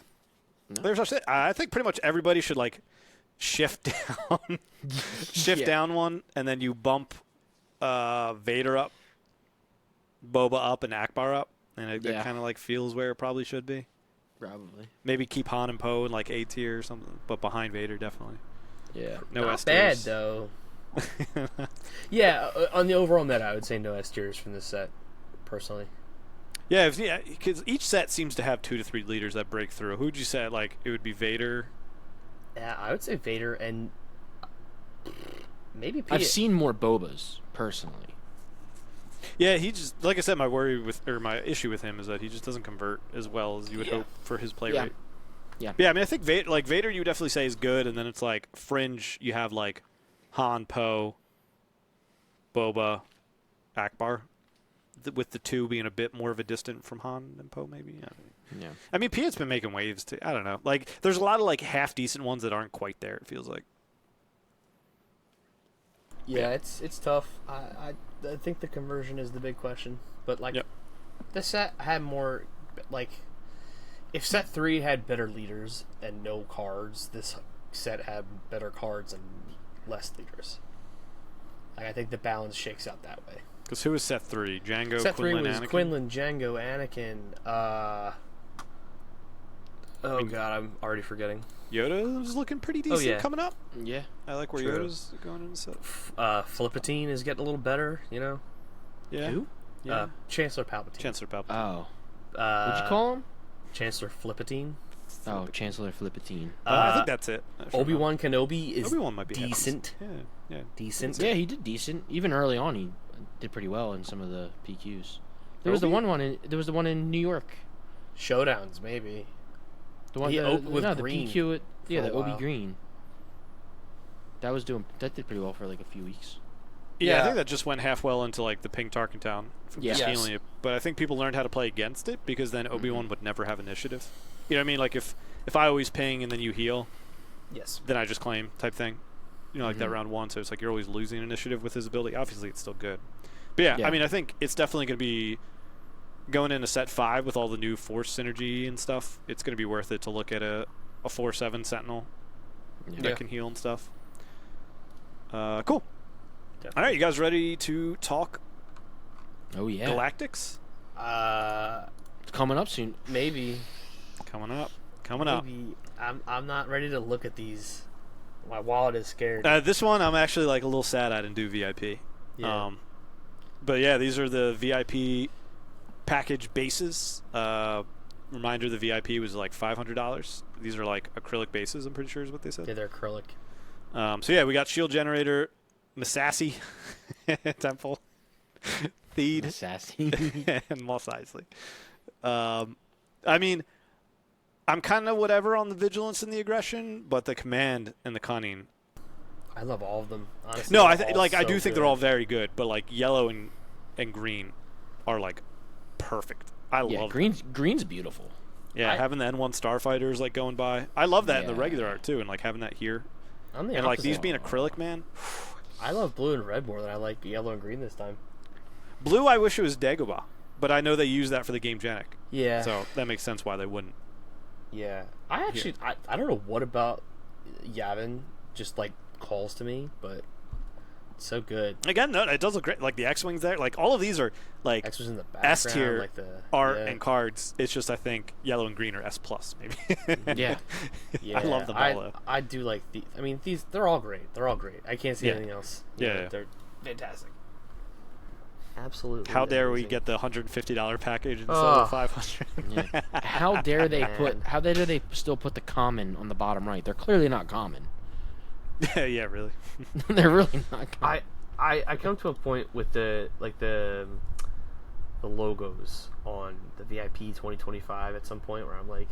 there's our set. I think pretty much everybody should like shift down, down one, and then you bump Vader up, Boba up, and Akbar up, and it kind of like feels where it probably should be.
Probably.
Maybe keep Han and Poe in like A tier or something, but behind Vader definitely.
Yeah.
No
Not
S
bad
tiers.
though. Yeah, on the overall meta, I would say no S tiers from this set, personally.
Yeah, because each set seems to have 2 to 3 leaders that break through. Who'd you say? Like it would be Vader.
Yeah, I would say Vader and maybe Pete.
I've seen more Bobas personally.
Yeah, he just like I said, my issue with him is that he just doesn't convert as well as you would hope for his play rate.
Yeah.
But yeah, I mean, I think Vader, you would definitely say is good, and then it's like fringe. You have like Han, Poe, Boba, Akbar, with the 2 being a bit more of a distant from Han and Poe, maybe.
Yeah.
I mean, Piet's been making waves too. I don't know. Like, there's a lot of like half decent ones that aren't quite there. It feels like.
Yeah, it's tough. I think the conversion is the big question. But like, this set had more like, if set 3 had better leaders and no cards, this set had better cards and less leaders. Like, I think the balance shakes out that way.
Because who was set 3? Django,
set 3
Quinlan,
was
Anakin?
Quinlan, Django, Anakin. Oh god, I'm already forgetting.
Yoda was looking pretty decent coming up.
Yeah.
I like where Yoda's going in the set.
Flippatine is getting a little better, you know?
Yeah.
Who?
Yeah.
Chancellor Palpatine.
Chancellor Palpatine.
Oh.
What'd
you call him?
Chancellor Flippatine.
Oh, Chancellor Flippatine.
I think that's it.
Obi-Wan Kenobi is
Obi-Wan might be
decent.
Yeah.
Decent.
Yeah, he did decent. Even early on, he did pretty well in some of the PQs. There was the one in New York.
Showdowns, maybe.
The one
with
the
Green
PQ. The Obi
while.
Green. That did pretty well for like a few weeks.
Yeah, I think that just went half well into like the pink Tarkentown from
Yeah.
stealing it. But I think people learned how to play against it because then Obi-Wan would never have initiative. You know what I mean? Like if I always ping and then you heal, then I just claim type thing. You know, like that round 1. So it's like you're always losing initiative with his ability. Obviously, it's still good. But yeah, I mean, I think it's definitely going to be going into set 5 with all the new Force synergy and stuff. It's going to be worth it to look at a 4/7 Sentinel that can heal and stuff. Cool. Definitely. All right, you guys ready to talk?
Oh yeah.
Galactics?
It's coming up soon.
Maybe.
Coming up.
Maybe. I'm not ready to look at these. My wallet is scared.
This one, I'm actually like a little sad I didn't do VIP.
Yeah.
But yeah, these are the VIP package bases. Reminder, the VIP was like $500. These are like acrylic bases, I'm pretty sure is what they said.
Yeah, they're acrylic.
So yeah, we got Shield Generator, Masassy Temple, Theed,
Sassy.
and Mos Eisley. I mean, I'm kind of whatever on the vigilance and the aggression, but the command and the cunning.
I love all of them. Honestly,
No,
they're all
I
so
do think
good.
they're all very good, but like yellow and green are like perfect. I
Yeah,
love
green's beautiful.
Yeah, having the N1 starfighters like going by. I love that in the
Yeah.
regular art too, and like having that here.
I'm the
And like
opposite.
these being acrylic, man.
I love blue and red more than I like yellow and green this time.
Blue, I wish it was Dagobah, but I know they use that for the Game Genic,
Yeah.
so that makes sense why they wouldn't.
Yeah. I actually, I don't know what about Yavin just like calls to me, but it's so good.
Again, no, it does look great. Like the X-wings there, like all of these are like
X was in the background,
S tier
like the
art
yeah.
and cards. It's just I think yellow and green are S plus maybe.
Yeah.
Yeah,
I love them all. Though.
I do like the. I mean, they're all great. They're all great. I can't see
Yeah.
anything else.
Yeah.
They're fantastic. Absolutely.
How dare we
amazing.
get the $150 package instead
Ugh.
of 500?
Yeah. How dare they
Man.
how dare they still put the common on the bottom right? They're clearly not common.
Yeah, really.
They're really not common.
I come to a point with the logos on the VIP 2025 at some point where I'm like,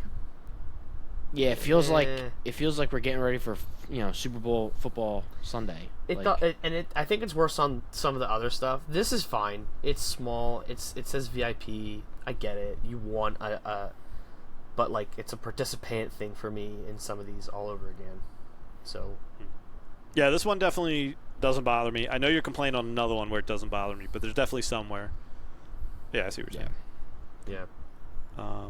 Yeah, it feels like
Eh.
we're getting ready for Super Bowl football Sunday.
I think it's worse on some of the other stuff. This is fine. It's small. It says VIP. I get it. You want but like it's a participant thing for me in some of these all over again. So
Yeah, this one definitely doesn't bother me. I know you're complaining on another one where it doesn't bother me, but there's definitely somewhere. Yeah, I see what you're saying.
yeah.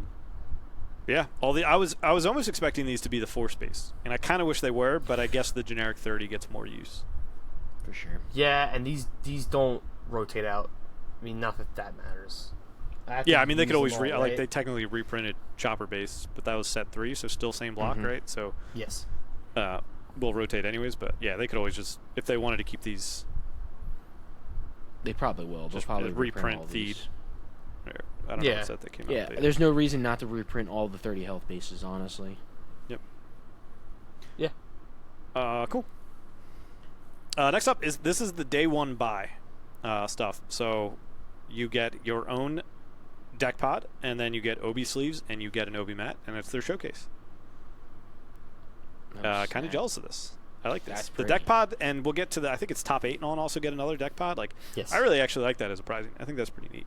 Yeah, I was almost expecting these to be the 4-space, and I kind of wish they were, but I guess the generic 30 gets more use.
For sure.
Yeah, and these don't rotate out. I mean, not that matters.
Yeah, I mean they could always
right?
like they technically reprinted Chopper Base, but that was set 3, so still same block,
Mhm.
right? So
Yes.
will rotate anyways, but yeah, they could always just if they wanted to keep these
They probably will. They'll
just
probably
reprint
all
Theed.
these.
I don't know
Yeah.
what set that came
Yeah,
out. But
there's no reason not to reprint all the 30 health bases, honestly.
Yep.
Yeah.
Cool. Next up is this is the day one buy stuff. So you get your own deck pod, and then you get Obi sleeves, and you get an Obi mat, and it's their showcase. Kind of jealous of this. I like this.
That's
The
pretty.
deck pod, and we'll get to the. I think it's top 8 and on. Also get another deck pod. Like,
Yes.
I really actually like that as a prizing. I think that's pretty neat.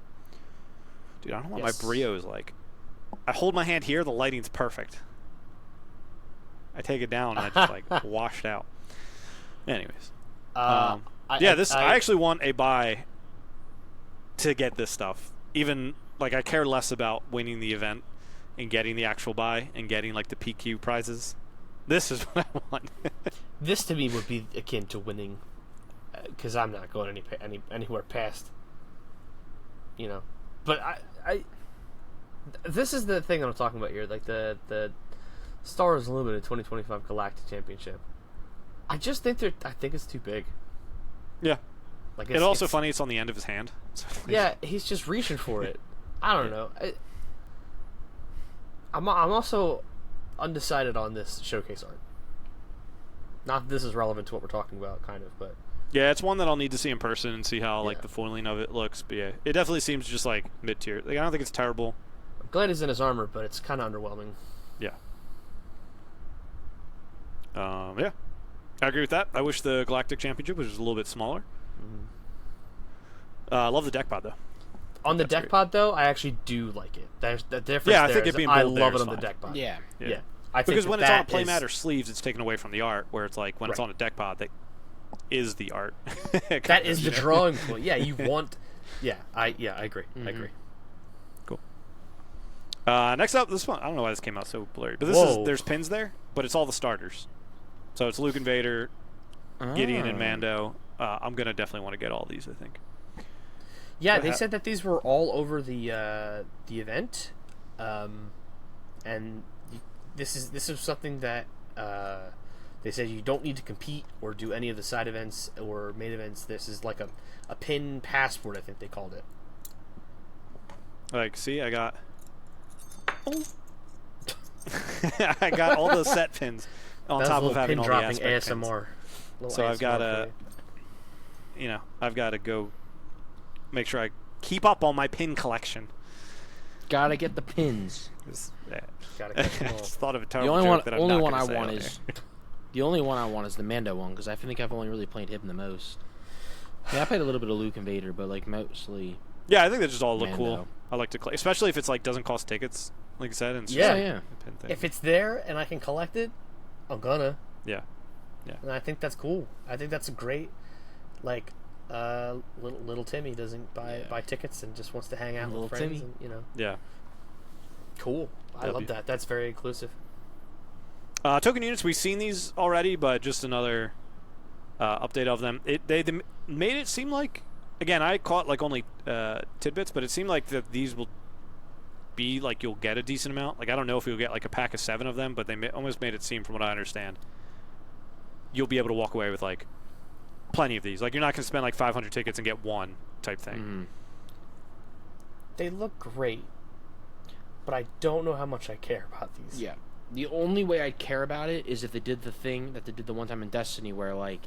Dude, I don't know what
Yes.
my Brio is like. I hold my hand here. The lighting's perfect. I take it down, and I just like washed out. Anyways. I actually want a buy to get this stuff. Even like I care less about winning the event and getting the actual buy and getting like the PQ prizes. This is what I want.
This to me would be akin to winning, because I'm not going anywhere past. But this is the thing that I'm talking about here, like the Star Wars Limited 2025 Galactic Championship. I think it's too big.
Yeah.
Like
It's also funny. It's on the end of his hand. So
Yeah, he's just reaching for it. I don't know. I'm also undecided on this showcase art. Not that this is relevant to what we're talking about, kind of, but
Yeah, it's one that I'll need to see in person and see how like
Yeah.
the foiling of it looks. But yeah, it definitely seems just like mid tier. Like, I don't think it's terrible.
I'm glad he's in his armor, but it's kind of underwhelming.
Yeah. Yeah. I agree with that. I wish the Galactic Championship was just a little bit smaller. I love the deck pod though.
On the
That's
deck
great.
pod, though, I actually do like it. There's the difference.
Yeah, I
there
think
is
it being
I
bold there
love
is
it on the
fine.
deck pod.
Yeah.
Yeah. I think
Because when it's on a
that
playmat
is-
or sleeves, it's taken away from the art. Where it's like when it's
Right.
on a deck pod, that is the art.
that is the drawing point. Yeah, you want. Yeah, I agree. I agree.
Cool. Next up, this one. I don't know why this came out so blurry, but there's pins there, but it's all the starters. So it's Luke and Vader, Gideon and
Oh.
Mando. I'm gonna definitely want to get all these. I think.
Yeah,
What
they
hap-
said that these were all over the event, and this is something that they said you don't need to compete or do any of the side events or main events. This is like a pin passport, I think they called it.
Like, see, I got. I got all the set pins on
That was
top
a
of
little
having
pin
all the
dropping
aspect pins.
ASMR. Little
So I've got
ASMR
I've got to go make sure I keep up on my pin collection.
Gotta get the pins.
Gotta catch them
I
all.
just thought of a
The
terrible
only
joke
one,
that I'm
only
not
one
gonna
I
say
want
on
is
air.
the only one I want is the Mando one because I think I've only really played him the most. Yeah, I played a little bit of Luke and Vader, but like mostly.
Yeah, I think they just all look
Mando.
cool. I like to play, especially if it's like doesn't cost tickets, like I said. And it's
Yeah.
just
Yeah.
a pin thing.
If it's there and I can collect it, I'm gonna.
Yeah.
And I think that's cool. I think that's a great, like, little Timmy doesn't buy tickets and just wants to hang out
Little
with friends.
Timmy.
And,
Yeah.
cool. I love that. That's very inclusive.
Token units, we've seen these already, but just another update of them. They made it seem like, again, I caught like only tidbits, but it seemed like that these will be like you'll get a decent amount. Like I don't know if you'll get like a pack of 7 of them, but they almost made it seem, from what I understand, you'll be able to walk away with like plenty of these. Like you're not going to spend like 500 tickets and get one type thing.
Mm-hmm.
They look great, but I don't know how much I care about these.
Yeah. The only way I'd care about it is if they did the thing that they did the one time in Destiny where, like,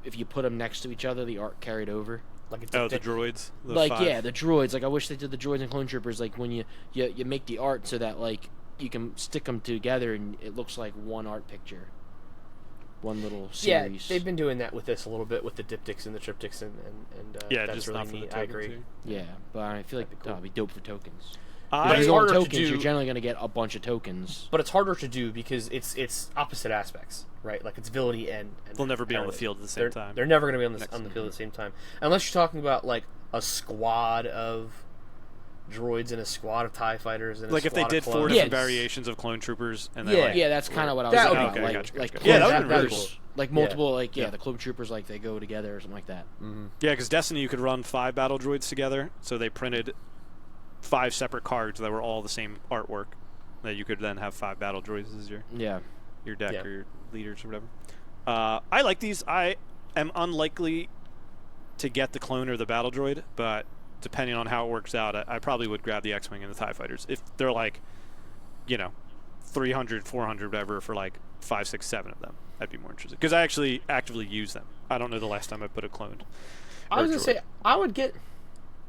if you put them next to each other, the art carried over.
Like it's
Oh, the droids. The
Like,
5.
yeah, the droids. Like, I wish they did the droids and clone troopers, like, when you make the art so that, like, you can stick them together and it looks like one art picture. One little series.
Yeah, they've been doing that with this a little bit with the diptychs and the triptychs, and
Yeah,
that's
just
really
not for the
neat. I
token
agree.
too.
Yeah, but I feel like
That'd be cool.
that'd be dope for tokens.
But
But if
it's
you're going
harder to
tokens,
do-
you're generally going to get a bunch of tokens.
But it's harder to do because it's opposite aspects, right? Like it's villainy and
They'll never be on the
heritage.
field at the same time.
They're never going to be
Next
on the
to
field at the same time, unless you're talking about like a squad of droids and a squad of TIE fighters and
Like
a
if they
squad
did
of
4
clones.
different variations of of troopers, and then
Yeah.
like,
Yeah, that's kind of what I was
That
thinking
would be
about.
cool.
Like,
Gotcha,
like
gotcha. Yeah, that
clone
would've been really
troopers,
cool.
like multiple, like the clone troopers, like they go together or something like that.
Yeah, because Destiny you could run 5 battle droids together, so they printed 5 separate cards that were all the same artwork. That you could then have 5 battle droids as your
Yeah.
deck
Yeah.
or your leaders or whatever. I like these. I am unlikely to get the clone or the battle droid, but depending on how it works out, I probably would grab the X-Wing and the TIE Fighters. If they're like, 300, 400, whatever, for like 5, 6, 7 of them, I'd be more interested. Because I actually actively use them. I don't know the last time I put a clone.
I was going to say I would get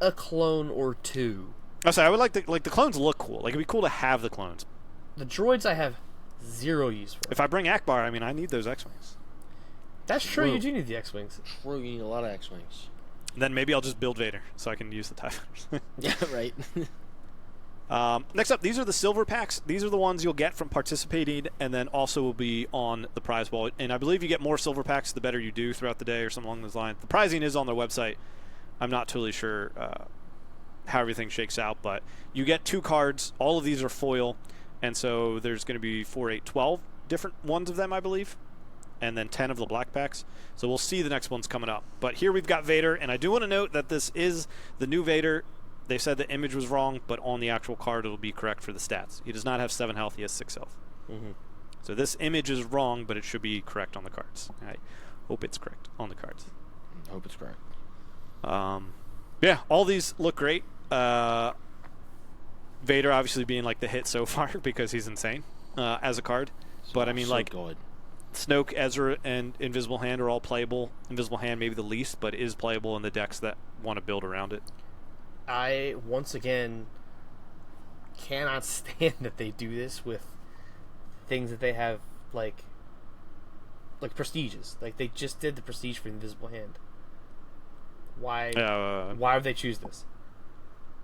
a clone or 2.
I say I would like the clones look cool. Like it'd be cool to have the clones.
The droids I have 0 use for.
If I bring Akbar, I mean I need those X-Wings.
That's true.
True.
You do need the X-wings.
True, you need a lot of X-wings.
Then maybe I'll just build Vader so I can use the TIE Fighters.
Yeah, right.
Next up, these are the silver packs. These are the ones you'll get from participating, and then also will be on the prize wall. And I believe you get more silver packs the better you do throughout the day or something along those lines. The prizing is on their website. I'm not totally sure how everything shakes out, but you get 2 cards. All of these are foil, and so there's going to be 4, 8, 12 different ones of them, I believe, and then 10 of the black packs. So we'll see the next ones coming up. But here we've got Vader, and I do want to note that this is the new Vader. They said the image was wrong, but on the actual card it'll be correct for the stats. He does not have 7 health, he has 6 health.
Mm-hmm.
So this image is wrong, but it should be correct on the cards. I hope it's correct on the cards.
Hope it's correct.
Yeah, all these look great. Vader obviously being like the hit so far because he's insane as a card. But I mean,
so
like
good.
Snoke, Ezra, and Invisible Hand are all playable. Invisible Hand maybe the least, but is playable in the decks that want to build around it.
I once again cannot stand that they do this with things that they have like prestiges. Like they just did the prestige for Invisible Hand. Why would they choose this?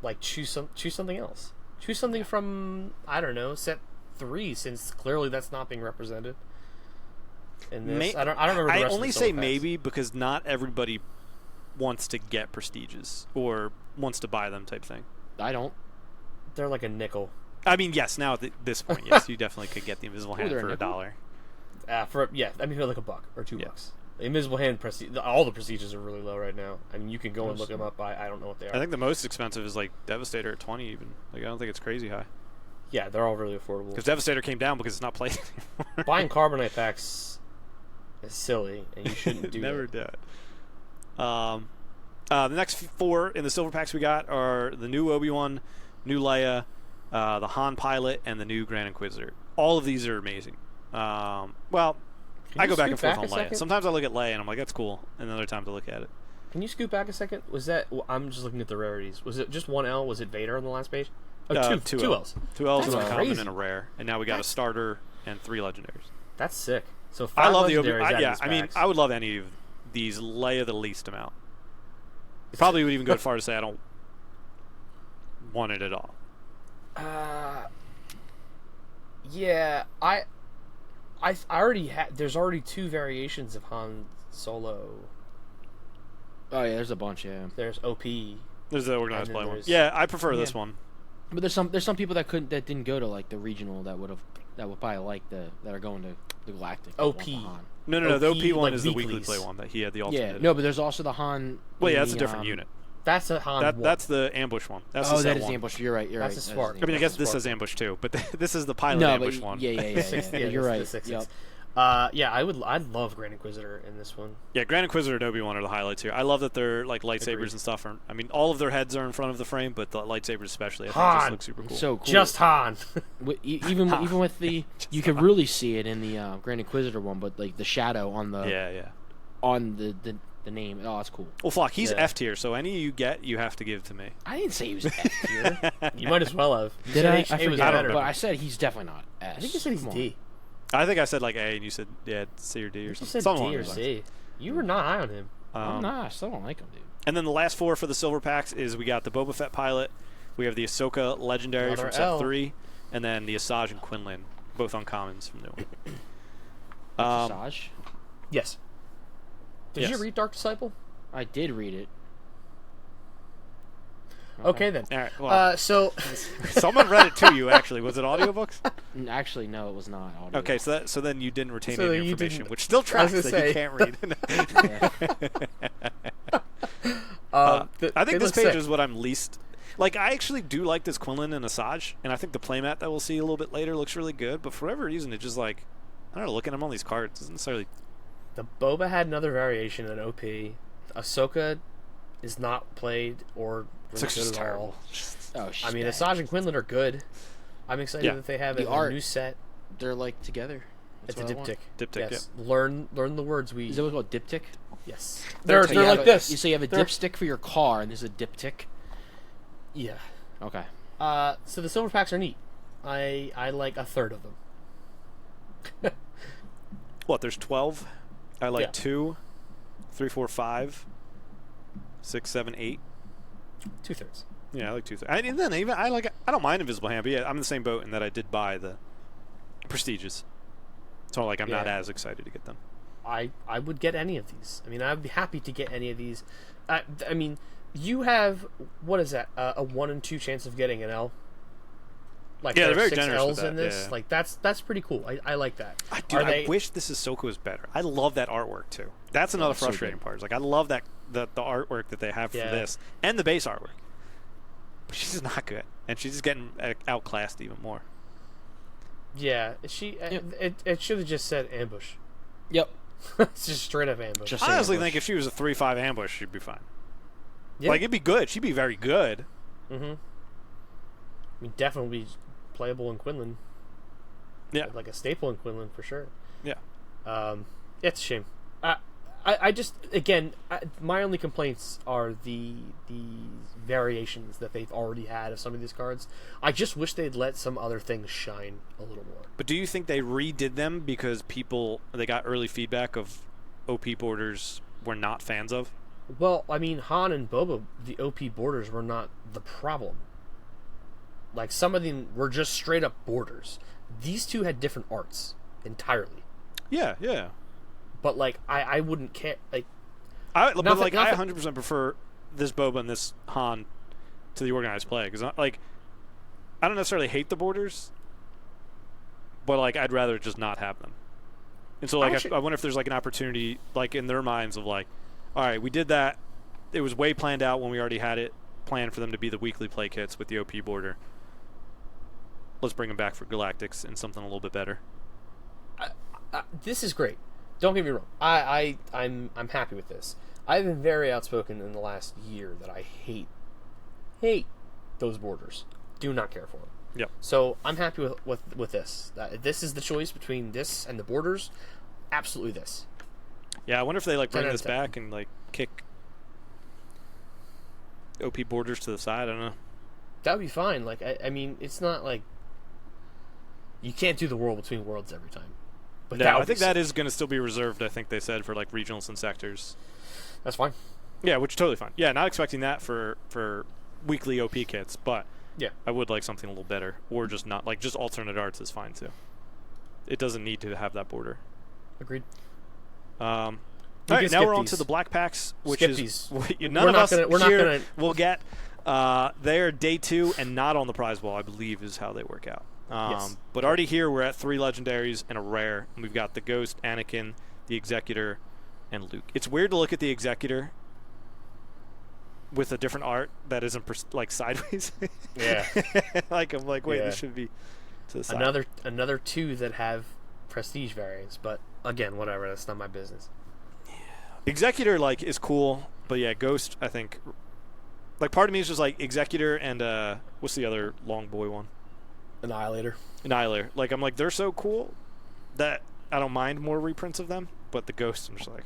Like choose something else. Choose something from I don't know, set 3, since clearly that's not being represented. In this, I don't remember.
I
The rest
only
of the
say
silver packs.
maybe because not everybody wants to get prestiges or wants to buy them type thing.
I don't.
They're like a nickel.
I mean, yes. Now at this point, yes, you definitely could get the Invisible Hand
they're a
for
nickel?
$1.
I mean, like $1 or $2.
Yeah.
The Invisible Hand prestige. All the prestiges are really low right now. I mean, you can go and look them up. I don't know what they are.
I think the most expensive is like Devastator at 20 even. Like I don't think it's crazy high.
Yeah, they're all really affordable.
Because Devastator came down because it's not played anymore.
Buying Carbonite packs is silly, and you shouldn't do
Never
that.
do it. The next 4 in the silver packs we got are the new Obi-Wan, new Leia, the Han Pilot, and the new Grand Inquisitor. All of these are amazing. Well, I go back and
scoot
forth on
back a
Leia.
second?
Sometimes I look at Leia and I'm like, that's cool, and other times I look at it.
Can you scoot back a second? Was that? Well, I'm just looking at the rarities. Was it just one L? Was it Vader on the last page? Oh, two L's.
2 L's,
That's
an uncommon,
crazy.
and a rare, and now we got a starter and 3 legendaries.
That's sick. So 5
I love the
legendaries out of
yeah.
these
I mean,
packs.
I would love any of these Leia the least amount. Probably would even go as far to say I don't want it at all.
Yeah, I already had. There's already 2 variations of Han Solo.
Oh yeah, there's a bunch. Yeah,
There's OP.
There's the organized
And
play
then
one.
there's-
Yeah, I prefer this one.
but there's some people that didn't go to like the regional that would probably like that are going to the Galactic. that
OP.
want the Han.
No. The
OP,
OP one
like
is the weekly
weeklies.
play one that he had the alternate.
Yeah, no, but there's also the Han.
Well, yeah,
in
that's a
the,
different unit.
That's a Han. one.
That's the ambush one. That's
Oh,
the
that
set
is
one.
the ambush. You're right. You're
That's
right.
a
that is
spark.
the
I mean, I
ambush.
guess this
Spark.
says ambush too, but this is the pilot
No,
ambush
but
one.
yeah. You're right.
The 6-6.
Yep.
Yeah, I'd love Grand Inquisitor in this one.
Yeah, Grand Inquisitor and Obi-Wan are the highlights here. I love that they're like lightsabers
Agreed.
and stuff. I mean, all of their heads are in front of the frame, but the lightsabers especially, I think,
Han.
just look super cool.
So cool.
Just Han.
Even with the, you could really see it in the Grand Inquisitor one, but like the shadow on the
yeah.
on the name. Oh, that's cool.
Well, Flock, he's
Yeah.
F tier, so any you get, you have to give to me.
I didn't say he was F tier.
You might as well have. You
Did
said
I?
H-
I
A was
forget.
better.
But I said he's definitely not S.
I think you said he's
Come on.
D.
I think I said like A, and you said C or D or
You
something.
said
Something
D
along
or
those
C. You were not high on him.
I'm not. I still don't like him, dude.
And then the last 4 for the silver packs is we got the Boba Fett pilot, we have the Ahsoka legendary
Another
from set
L.
3, and then the Asajj and Quinlan, both uncommons from new one.
Asajj?
Yes. Did
Yes.
you read Dark Disciple?
I did read it.
Okay then.
All right, well,
So
someone read it to you. Actually, was it audiobooks?
Actually, no, it was not. Audio.
Okay, so then you didn't retain
So
any
you
information,
didn't-
which still tracks
gonna
that you
say.
can't read.
th-
I think
they
this
look
page
sick.
is what I'm least. Like, I actually do like this Quinlan and Asajj, and I think the playmat that we'll see a little bit later looks really good. But for whatever reason, it just like, I don't know. Looking at all these cards doesn't necessarily.
The Boba had another variation in OP. Ahsoka is not played or
It's
really
just
good at
terrible.
all.
Oh,
I mean,
bad.
Asajj and Quinlan are good. I'm excited
Yeah.
that they have
The
a
art.
new set.
They're like together. That's
It's a
what I want.
diptych.
Diptych,
Yes. Learn the words we.
Is that what's called diptych?
Yes.
They're
They're
You have
like
a-
this.
You say you have a
They're-
dipstick for your car, and this is a diptych.
Yeah.
Okay.
So the silver packs are neat. I like a third of them.
What? There's 12. I like
Yeah.
2, 3, 4, 5, 6, 7, 8.
2/3.
Yeah, I like 2. And then even I don't mind Invisible Hand, but yeah, I'm in the same boat in that I did buy the prestiges. So like I'm not
Yeah.
as excited to get them.
I would get any of these. I mean, I'd be happy to get any of these. I mean, you have what is that? A 1 in 2 chance of getting an L. Like
Yeah,
there
they're
are
very
6
generous with
L's in
that,
this.
yeah.
Like that's pretty cool. I like that.
I wish this Ahsoka was better. I love that artwork too. That's another
it's so
frustrating
good.
part. Is like I love that the artwork that they have
Yeah.
for this and the base artwork. But she's just not good, and she's just getting outclassed even more.
Yeah, it should have just said ambush.
Yep.
It's just straight up ambush.
Just
I
say
honestly
ambush.
think if she was a 3-5 ambush, she'd be fine.
Yeah.
Like it'd be good. She'd be very good.
Mm-hmm. I mean, definitely playable in Quinlan.
Yeah.
Like a staple in Quinlan for sure.
Yeah.
It's a shame. I just again, my only complaints are the variations that they've already had of some of these cards. I just wish they'd let some other things shine a little more.
But do you think they redid them because they got early feedback of OP borders were not fans of?
Well, I mean, Han and Boba, the OP borders were not the problem. Like some of them were just straight up borders. These two had different arts entirely.
Yeah, yeah.
But like, I wouldn't care. Like,
I
Nothing-
100% prefer this Boba and this Han to the organized play because like I don't necessarily hate the borders, but like I'd rather just not have them. And so like
Actually-
I wonder if there's like an opportunity like in their minds of like, all right, we did that. It was way planned out when we already had it planned for them to be the weekly play kits with the OP border. Let's bring them back for Galactics and something a little bit better.
this is great. Don't get me wrong. I'm happy with this. I've been very outspoken in the last year that I hate those borders. Do not care for them.
Yep.
So I'm happy with this. This is the choice between this and the borders. absolutely this.
Yeah, I wonder if they like
10
bring
out
this
of 10.
back and like kick OP borders to the side. I don't know.
That would be fine. Like, I mean, it's not like you can't do the world between worlds every time. But
No, I think that is going to still be reserved. I think they said for like regionals and sectors.
that's fine.
Yeah, which is totally fine. Yeah, not expecting that for weekly OP kits, but
Yeah.
I would like something a little better, or just not like just alternate arts is fine too. It doesn't need to have that border.
Agreed.
All
We
right,
can
now
skip
we're on
these.
to the black packs, which
Skip
is
these.
none
We're
of
not
us
gonna- we're not
here
gonna-
will get. They are day 2 and not on the prize wall, I believe, is how they work out.
Yes.
But already here, we're at 3 legendaries and a rare. And we've got the Ghost, Anakin, the Executor, and Luke. It's weird to look at the Executor with a different art that isn't like sideways.
Yeah.
Like I'm like, wait,
Yeah.
this should be to the side.
Another 2 that have prestige variants, but again, whatever. That's not my business.
Executor like is cool, but yeah, Ghost, I think. Like part of me is just like Executor and what's the other long boy one?
Annihilator.
Annihilator. Like I'm like they're so cool that I don't mind more reprints of them, but the Ghost, I'm just like.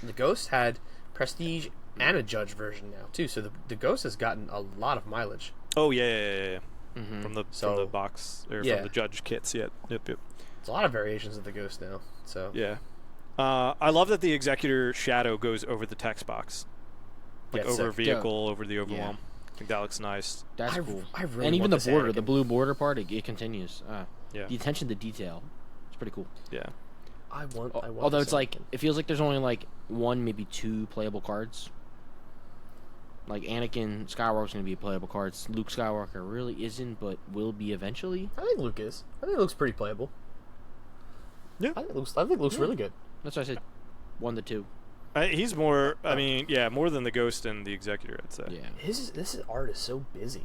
The Ghost had prestige and a judge version now too, so the Ghost has gotten a lot of mileage.
Oh yeah.
Mm-hmm.
From the
So,
box or
yeah.
from the judge kits. Yep.
There's a lot of variations of the Ghost now. So
Yeah. I love that the Executor shadow goes over the text box, like
Yeah, it's
over
sick.
vehicle, over the overwhelm.
Yeah.
I think that looks nice.
That's
I-
cool.
I really
and even
want
the
this
border, the
Anakin.
blue border part, it continues.
Yeah.
The attention to detail. It's pretty cool.
Yeah.
I want
Although
this
it's like,
Anakin.
it feels like there's only like 1, maybe 2 playable cards. Like Anakin Skywalker's going to be a playable card. Luke Skywalker really isn't, but will be eventually.
I think Luke is. I think it looks pretty playable.
Yeah.
I think it looks really good.
That's why I said 1 to 2.
He's more. I mean, yeah, more than the Ghost and the Executor, I'd say.
Yeah.
This art is so busy.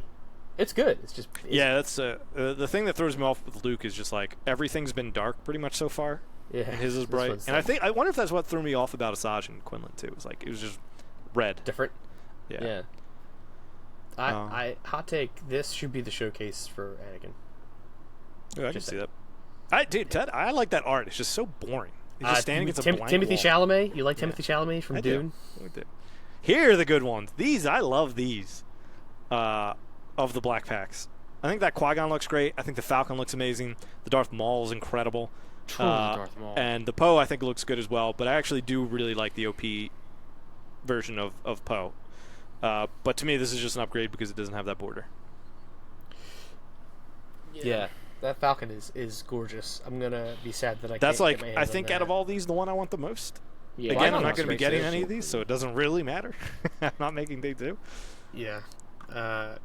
It's good. It's just busy.
Yeah, that's the thing that throws me off with Luke is just like everything's been dark pretty much so far,
Yeah.
and his is
This
bright.
one's
And I wonder if that's what threw me off about Asajj and Quinlan too. It was like it was just red.
different.
Yeah.
Yeah. I hot take. This should be the showcase for Anakin.
Yeah, I can
Just
see that. Dude, Ted, I like that art. It's just so boring. He's just standing against a blank
Timothy
wall.
Chalamet. You like Timothy Chalamet from
I do.
Dune?
I do. Here are the good ones. These, I love these of the black packs. I think that Qui-Gon looks great. I think the Falcon looks amazing. The Darth Maul is incredible.
Truly Darth Maul.
And the Poe, I think, looks good as well. But I actually do really like the OP version of Poe. But to me, this is just an upgrade because it doesn't have that border.
Yeah. That Falcon is gorgeous. I'm gonna be sad that I
That's
can't
like,
get my
I
hands
think
on
out of
that.
all these, the one I want the most.
Yeah.
Again, I'm
Qui-Gon
not
looks
going to be
great,
getting
too.
any of these, so it doesn't really matter. I'm not making day 2.
Yeah.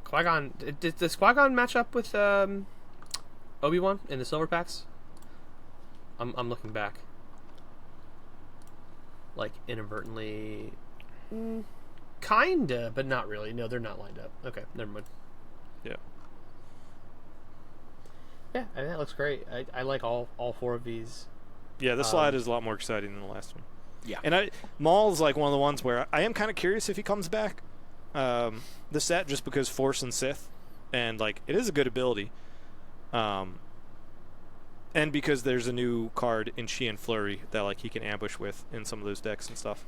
Qui-Gon. Does Qui-Gon match up with Obi-Wan in the silver packs? I'm looking back. Like inadvertently. Kinda, but not really. No, they're not lined up. Okay, never mind.
Yeah.
Yeah, I think that looks great. I like all 4 of these.
Yeah, this slide is a lot more exciting than the last one.
Yeah.
And Maul's like one of the ones where I am kind of curious if he comes back. The set just because Force and Sith, and like it is a good ability. And because there's a new card in Shi and Flurry that like he can ambush with in some of those decks and stuff.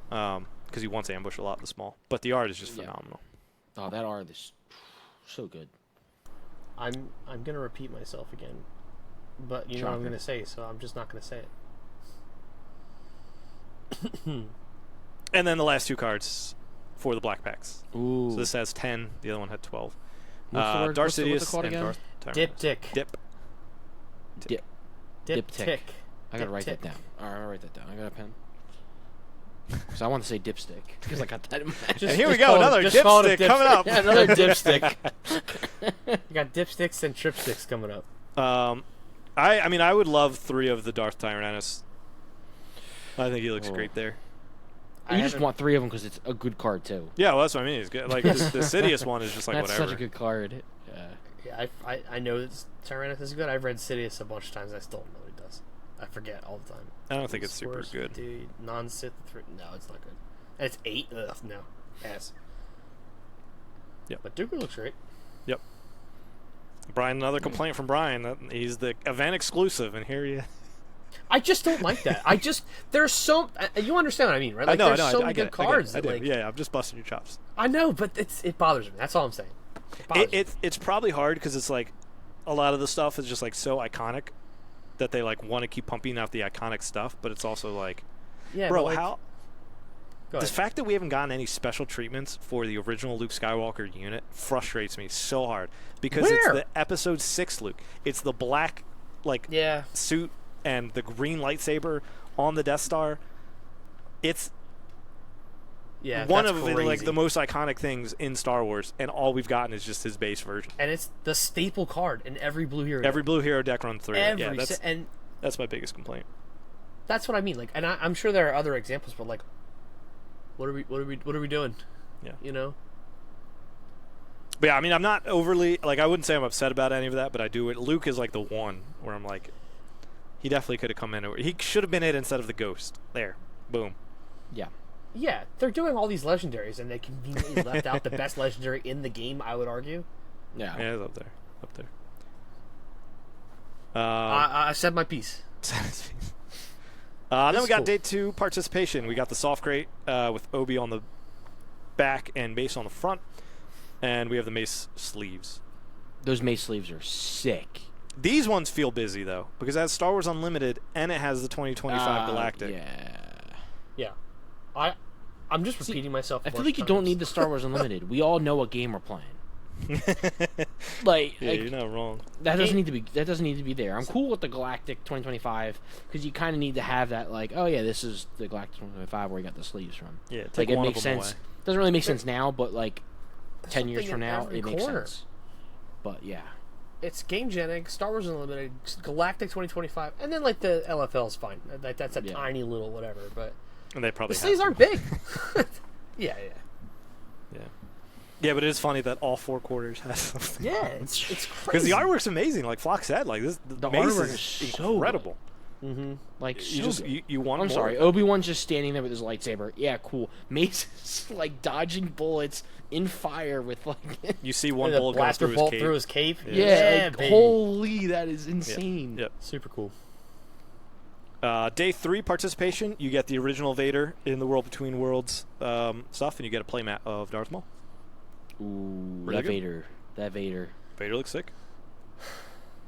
Because he wants ambush a lot in the small. But the art is just phenomenal.
Oh, that art is so good.
I'm gonna repeat myself again, but you know what I'm
Shocker.
gonna say, so I'm just not gonna say it.
And then the last 2 cards for the black packs.
Ooh.
So this has 10. The other one had 12.
What's the word-
Darth
what's it
Sidious
called
and
again?
Darth Tyrannus.
Diptych.
Dip.
Diptych.
I gotta write that down. Alright, I'll write that down. I got a pen. Because I want to say dipstick. Because I got that in my
Just-
And here we
just
go,
call it-
another
just call it a
dipstick coming up.
Yeah, another dipstick. You got dipsticks and tripsticks coming up.
I mean, I would love 3 of the Darth Tyrannus. I think he looks
Oh.
great there.
You just want 3 of them because it's a good card, too.
Yeah, well, that's what I mean. It's good. Like the Sidious one is just like
That's
whatever.
such a good card.
Yeah, I know that Tyrannus is good. I've read Sidious a bunch of times. I still don't know what he does. I forget all the time.
I don't think it's super
Worst
good.
Dude, non-Sith. No, it's not good. And it's 8. Ugh, no. Pass.
Yep.
But Dooku looks great.
Yep. Brian, another complaint from Brian that he's the event exclusive, and here he is.
I just don't like that. There's so you understand what I mean, right? Like,
I know.
there's so many
get
good
it,
cards.
I
that,
do.
like,
Yeah, I'm just busting your chops.
I know, but it bothers me. That's all I'm saying. It bothers me.
It's probably hard because it's like a lot of the stuff is just like so iconic that they like want to keep pumping out the iconic stuff, but it's also like,
Yeah,
bro,
but, like,
how
go
the
ahead.
fact that we haven't gotten any special treatments for the original Luke Skywalker unit frustrates me so hard because it's
Where?
the Episode 6 Luke. It's the black
Yeah.
suit and the green lightsaber on the Death Star. It's
Yeah,
one
that's
of
crazy.
like the most iconic things in Star Wars, and all we've gotten is just his base version.
And it's the staple card in every Blue Hero.
Every
deck.
Blue Hero deck runs through.
Every
Yeah,
and
that's my biggest complaint.
that's what I mean. Like, and I'm sure there are other examples, but like, what are we doing?
Yeah.
You know.
But yeah, I mean, I'm not overly like I wouldn't say I'm upset about any of that, but I do. Luke is like the one where I'm like, he definitely could have come in. He should have been it instead of the Ghost. There, boom.
Yeah.
Yeah, they're doing all these legendaries, and they conveniently left out the best legendary in the game. I would argue.
Yeah.
Yeah, it's up there, up there.
I said my piece.
Then
This
we
is
got
cool.
day 2 participation. We got the soft crate with Obi on the back and Mace on the front, and we have the Mace sleeves.
Those mace sleeves are sick.
These ones feel busy though because it has Star Wars Unlimited and it has the 2025 Galactic.
Yeah.
Yeah, I'm just repeating myself.
I feel like you don't need the Star Wars Unlimited. We all know what game we're playing. Like,
Yeah, you're not wrong.
that doesn't need to be. That doesn't need to be there. I'm cool with the Galactic 2025 because you kind of need to have that. Like, oh yeah, this is the Galactic 2025 where we got the sleeves from.
Yeah,
Like
take
it
one
makes
of them
sense.
away.
Doesn't really make sense now, but like 10 years
something
from
in
now,
every
it makes
corner.
sense. But yeah,
It's Game Genic, Star Wars Unlimited, Galactic 2025, and then like the LFL is fine. That's a
Yeah.
tiny little whatever, but
And they probably
the
have
sleeves
to.
aren't big. Yeah.
Yeah, but it is funny that all 4 quarters has something.
Yeah, it's crazy.
Because the artwork's amazing. Like Flock said, like this, the Mace
artwork
is
is so
incredible.
Mm-hmm.
like
You just you want
I'm
more.
sorry, Obi-Wan's just standing there with his lightsaber. Yeah, cool. Mace is like dodging bullets in fire with like.
You see one
The
bullet go
blaster
through
bolt
his
through
cape.
his cape.
Yeah, like,
baby.
holy, that is insane.
Yep.
Super cool.
Day 3 participation, you get the original Vader in the World Between Worlds stuff, and you get a playmat of Darth Maul.
Ooh,
Really
that
good.
Vader. That Vader.
Vader looks sick.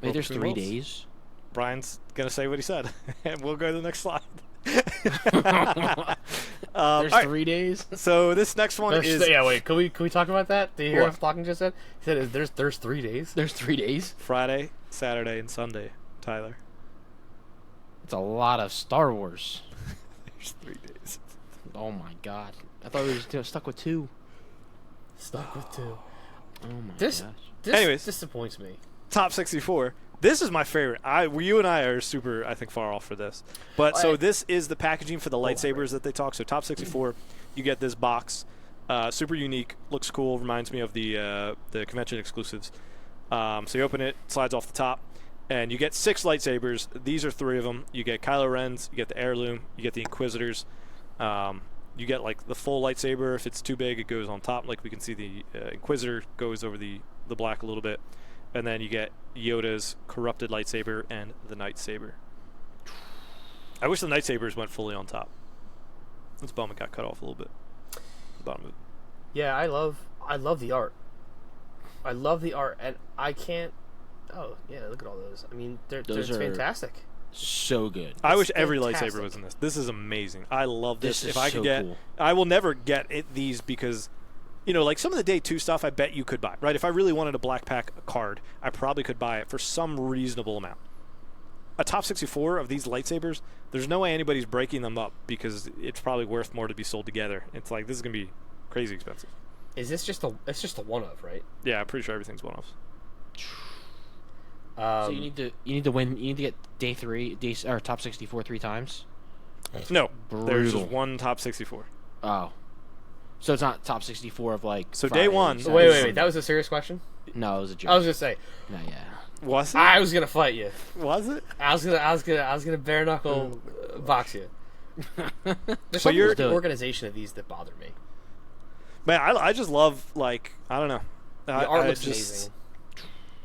Wait, there's
Between
3
Worlds?
days.
Brian's gonna say what he said, and we'll go to the next slide.
There's
all right,
3 days.
so this next one is
Yeah, wait. Can we talk about that? Did you hear
What?
what Flocking just said? He said there's 3 days.
There's 3 days.
Friday, Saturday, and Sunday. Tyler,
It's a lot of Star Wars.
there's 3 days.
Oh my god. I thought we were just stuck with 2.
Stuck with 2.
Oh my
This
gosh.
this
Anyways.
disappoints me.
Top 64. This is my favorite. You and I are super, I think, far off for this. But so this is the packaging for the lightsabers that they talk. So top 64, you get this box, super unique, looks cool, reminds me of the convention exclusives. So you open it, slides off the top, and you get 6 lightsabers. These are 3 of them. You get Kylo Ren's, you get the heirloom, you get the Inquisitors. You get like the full lightsaber. If it's too big, it goes on top. Like we can see the Inquisitor goes over the black a little bit. And then you get Yoda's corrupted lightsaber and the Nightsaber. I wish the Nightsabers went fully on top. This bum it got cut off a little bit. The bottom of it.
Yeah, I love the art. I love the art, and I can't. Oh yeah, look at all those. I mean,
Those
it's
are-
fantastic.
So good.
I wish every
fantastic.
lightsaber was in this. This is amazing. I love this.
This
If
is
I could
so
get,
cool.
I will never get these because, you know, like some of the day 2 stuff, I bet you could buy. Right? If I really wanted a black pack card, I probably could buy it for some reasonable amount. A top 64 of these lightsabers, there's no way anybody's breaking them up because it's probably worth more to be sold together. It's like this is gonna be crazy expensive.
Is this just a? It's just a one of, right?
Yeah, I'm pretty sure everything's one-offs.
So you need to win. You need to get day 3, or top 64 3 times.
No, there's
Brutal.
just one top 64.
Oh, so it's not top 64 of like.
So day
Friday,
one-
Saturday,
Wait.
Sunday.
That was a serious question.
No, it was a joke.
I was gonna say.
No, yeah.
Was it?
I was gonna fight you.
Was it?
I was gonna bare knuckle box you. There's
So
something
you're-
with the organization of these that bother me.
Man, I just love, like, I don't know.
The art looks amazing.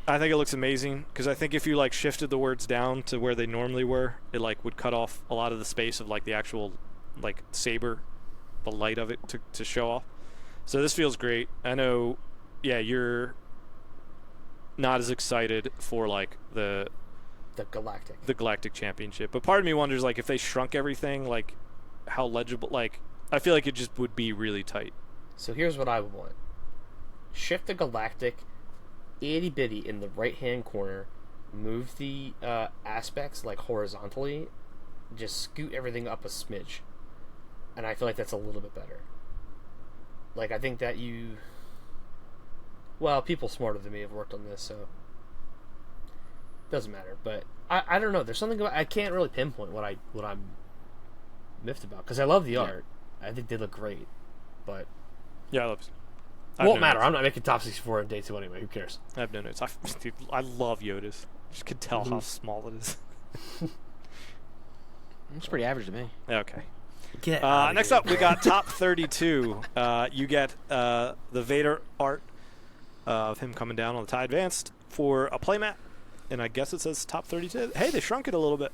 I think it looks amazing because I think if you like shifted the words down to where they normally were, it like would cut off a lot of the space of like the actual like saber, the light of it to show off. So this feels great. I know, yeah, you're not as excited for like the Galactic Championship, but part of me wonders like if they shrunk everything, like how legible. Like I feel like it just would be really tight.
So here's what I would want: shift the Galactic itty bitty in the right hand corner, move the aspects like horizontally, just scoot everything up a smidge, and I feel like that's a little bit better. Like I think that people smarter than me have worked on this, so doesn't matter. But I don't know. There's something about, I can't really pinpoint what I'm miffed about because I love the art. I think they look great, but
yeah, I love.
Won't matter. I'm not making top 64 in day 2 anyway. Who cares?
I have no notes. Dude, I love Yoda's. Just can tell how small it is.
It's pretty average to me.
Okay.
Next
up, we got top 32. You get the Vader art of him coming down on the TIE Advanced for a playmat, and I guess it says top 32. Hey, they shrunk it a little bit.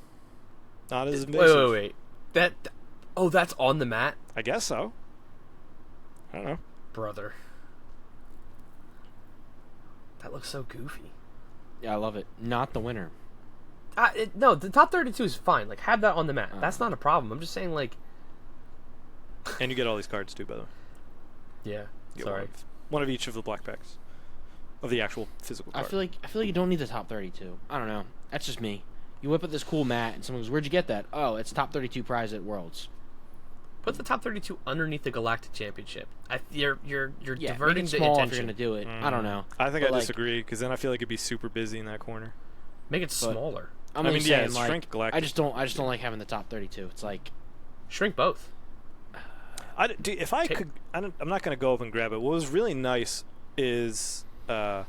Not as invasive.
Wait. That's on the mat?
I guess so. I don't know.
Brother. That looks so goofy.
Yeah, I love it. Not the winner.
No, the top 32 is fine. Like, have that on the mat. That's not a problem. I'm just saying, like...
And you get all these cards, too, by the way.
Yeah,
sorry. One of each of the black packs. Of the actual physical card.
I feel like you don't need the top 32. I don't know. That's just me. You whip up this cool mat, and someone goes, "Where'd you get that?" "Oh, it's top 32 prize at Worlds."
Put the top 32 underneath the Galactic Championship. You're
Yeah,
diverting
make it
the
small
attention.
if you're gonna do it. I don't know.
I think
But,
I disagree, because then I feel like it'd be super busy in that corner.
Make it smaller.
I'm
I mean,
saying,
yeah, shrink Galactic.
I just don't like having the top 32. It's like
Shrink both.
If I could, I'm not going to go up and grab it. What was really nice is the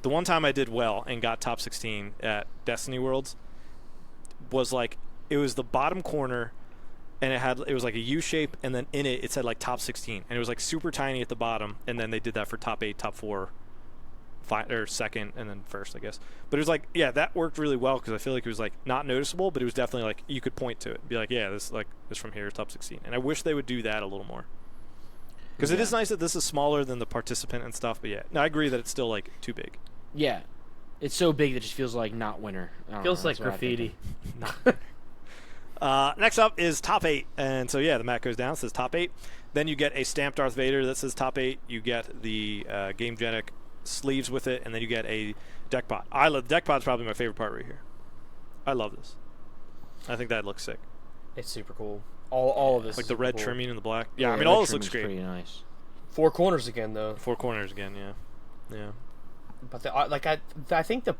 one time I did well and got top 16 at Destiny Worlds was like, it was the bottom corner, and it was like a U shape, and then in it said like top 16, and it was like super tiny at the bottom, and then they did that for top 8, top 4, or second, and then first, I guess. But it was like, yeah, that worked really well because I feel like it was like not noticeable, but it was definitely like you could point to it and be like, yeah, this from here is top 16. And I wish they would do that a little more, because it is nice that this is smaller than the participant and stuff. But yeah, no, I agree that it's still like too big.
Yeah, it's so big that it just feels like not winner.
Feels like graffiti.
Next up is top 8, and so yeah, the mat goes down, says top 8. Then you get a stamped Darth Vader that says top 8. You get the Game Genic sleeves with it, and then you get a deck pot. The deck pot's probably my favorite part right here. I love this. I think that looks sick.
It's super cool. All of this,
like the red trimming and the black.
Yeah,
I mean, all this looks great.
Pretty nice.
4 corners again, though.
4 corners again, yeah.
But the art, I think the